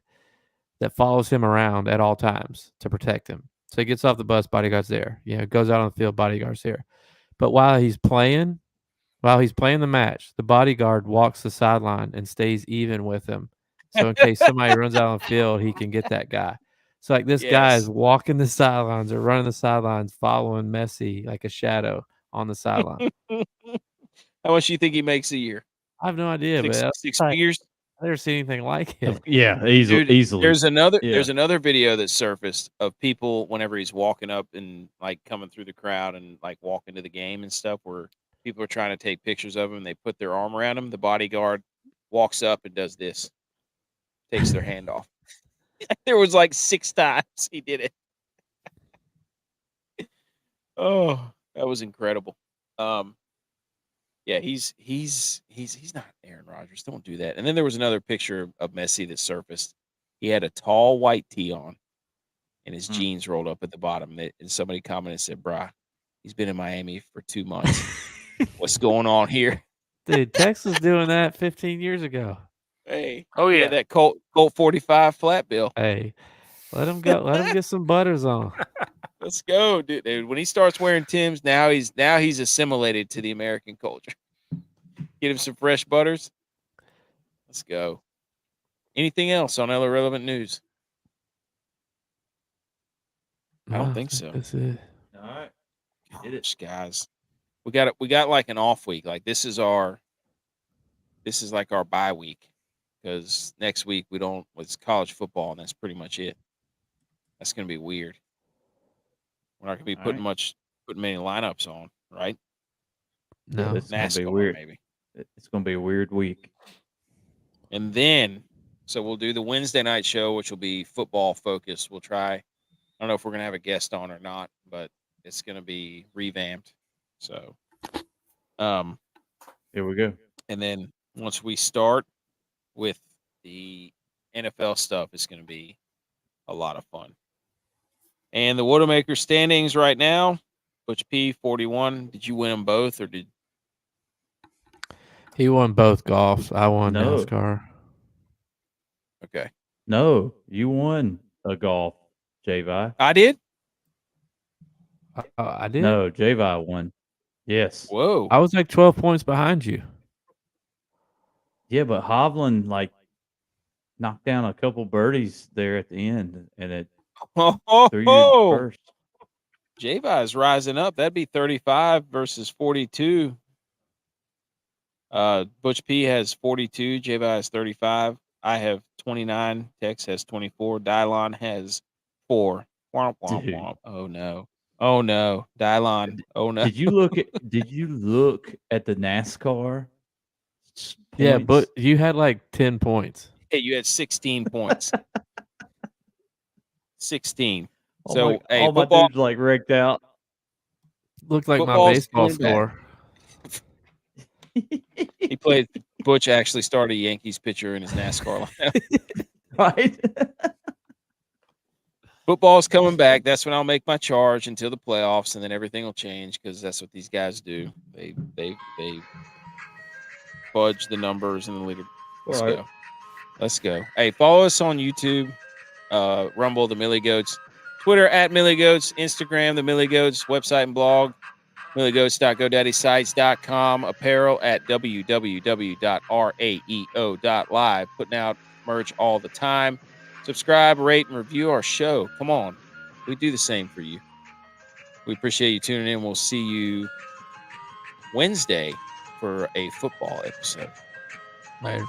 Speaker 2: that follows him around at all times to protect him. So he gets off the bus, bodyguard's there. Goes out on the field, bodyguard's there. But while he's playing the match, the bodyguard walks the sideline and stays even with him. So in case somebody runs out on the field, he can get that guy. So like this guy is walking the sidelines or running the sidelines, following Messi like a shadow on the sideline.
Speaker 1: How much do you think he makes a year?
Speaker 2: I have no idea, but
Speaker 1: six figures.
Speaker 2: I've never seen anything like it.
Speaker 4: Yeah, easily.
Speaker 1: There's another video that surfaced of people whenever he's walking up and like coming through the crowd and like walking to the game and stuff, where people are trying to take pictures of him and they put their arm around him. The bodyguard walks up and does this, takes their hand off. There was like 6 times he did it. Oh, that was incredible. Yeah, he's not Aaron Rodgers. Don't do that. And then there was another picture of Messi that surfaced. He had a tall white tee on, and his jeans rolled up at the bottom. And somebody commented and said, "Bruh, he's been in Miami for 2 months. What's going on here?"
Speaker 2: Dude, Tex was doing that 15 years ago.
Speaker 1: Hey,
Speaker 3: Oh yeah,
Speaker 1: that Colt 45 flat bill.
Speaker 2: Hey, let him go. Let him get some butters on.
Speaker 1: Let's go, dude. When he starts wearing Timbs, now he's assimilated to the American culture. Get him some fresh butters. Let's go. Anything else on other relevant news? I don't think so.
Speaker 2: That's it.
Speaker 4: All right.
Speaker 1: Gosh, guys. We got like an off week. Like this is like our bye week, because next week it's college football, and that's pretty much it. That's gonna be weird. We're not gonna be putting many lineups on, right?
Speaker 2: No,
Speaker 4: it's gonna be weird.
Speaker 1: Maybe
Speaker 4: it's gonna be a weird week.
Speaker 1: And then, so we'll do the Wednesday night show, which will be football focused. We'll try. I don't know if we're gonna have a guest on or not, but it's gonna be revamped. So,
Speaker 4: here we go.
Speaker 1: And then once we start with the NFL stuff, it's going to be a lot of fun. And the Widowmaker standings right now, Butch P 41. Did you win them both, or did
Speaker 2: He won both golfs. I won
Speaker 4: No.
Speaker 2: NASCAR.
Speaker 1: okay?
Speaker 4: No, you won a golf, Javi.
Speaker 1: I did.
Speaker 2: I did.
Speaker 4: No, Javi won. Yes.
Speaker 1: Whoa!
Speaker 2: I was like 12 points behind you.
Speaker 4: Yeah, but Hovland knocked down a couple birdies there at the end, and it threw you first.
Speaker 1: Javi is rising up. That'd be 35 versus 42. Butch P has 42. Javi has 35. I have 29. Tex has 24. Dylon has 4. Womp, womp,
Speaker 4: Dude.
Speaker 1: womp. Oh no. Oh no. Dylon. Oh no.
Speaker 4: Did you look at the NASCAR?
Speaker 2: Yeah,
Speaker 4: points?
Speaker 2: but you had like 10 points.
Speaker 1: Hey, you had 16 points. 16.
Speaker 4: all
Speaker 1: So
Speaker 4: my,
Speaker 1: hey,
Speaker 4: all my
Speaker 1: football,
Speaker 4: dudes like wrecked out.
Speaker 2: Looked like my
Speaker 1: Football's
Speaker 2: baseball
Speaker 1: coming back.
Speaker 2: score.
Speaker 1: he played. Butch actually started a Yankees pitcher in his NASCAR lineup.
Speaker 4: Right?
Speaker 1: Football's coming back. That's when I'll make my charge until the playoffs, and then everything will change because that's what these guys do. They fudge the numbers and the leader. Let's
Speaker 4: Right.
Speaker 1: go. Let's go. Hey, follow us on YouTube, Rumble, the Millie Goats, Twitter at Millie Goats, Instagram, the Millie Goats, website and blog, milliegoats.godaddysites.com, apparel at www.raeo.live, putting out merch all the time. Subscribe, rate, and review our show. Come on. We do the same for you. We appreciate you tuning in. We'll see you Wednesday for a football episode.
Speaker 2: Later.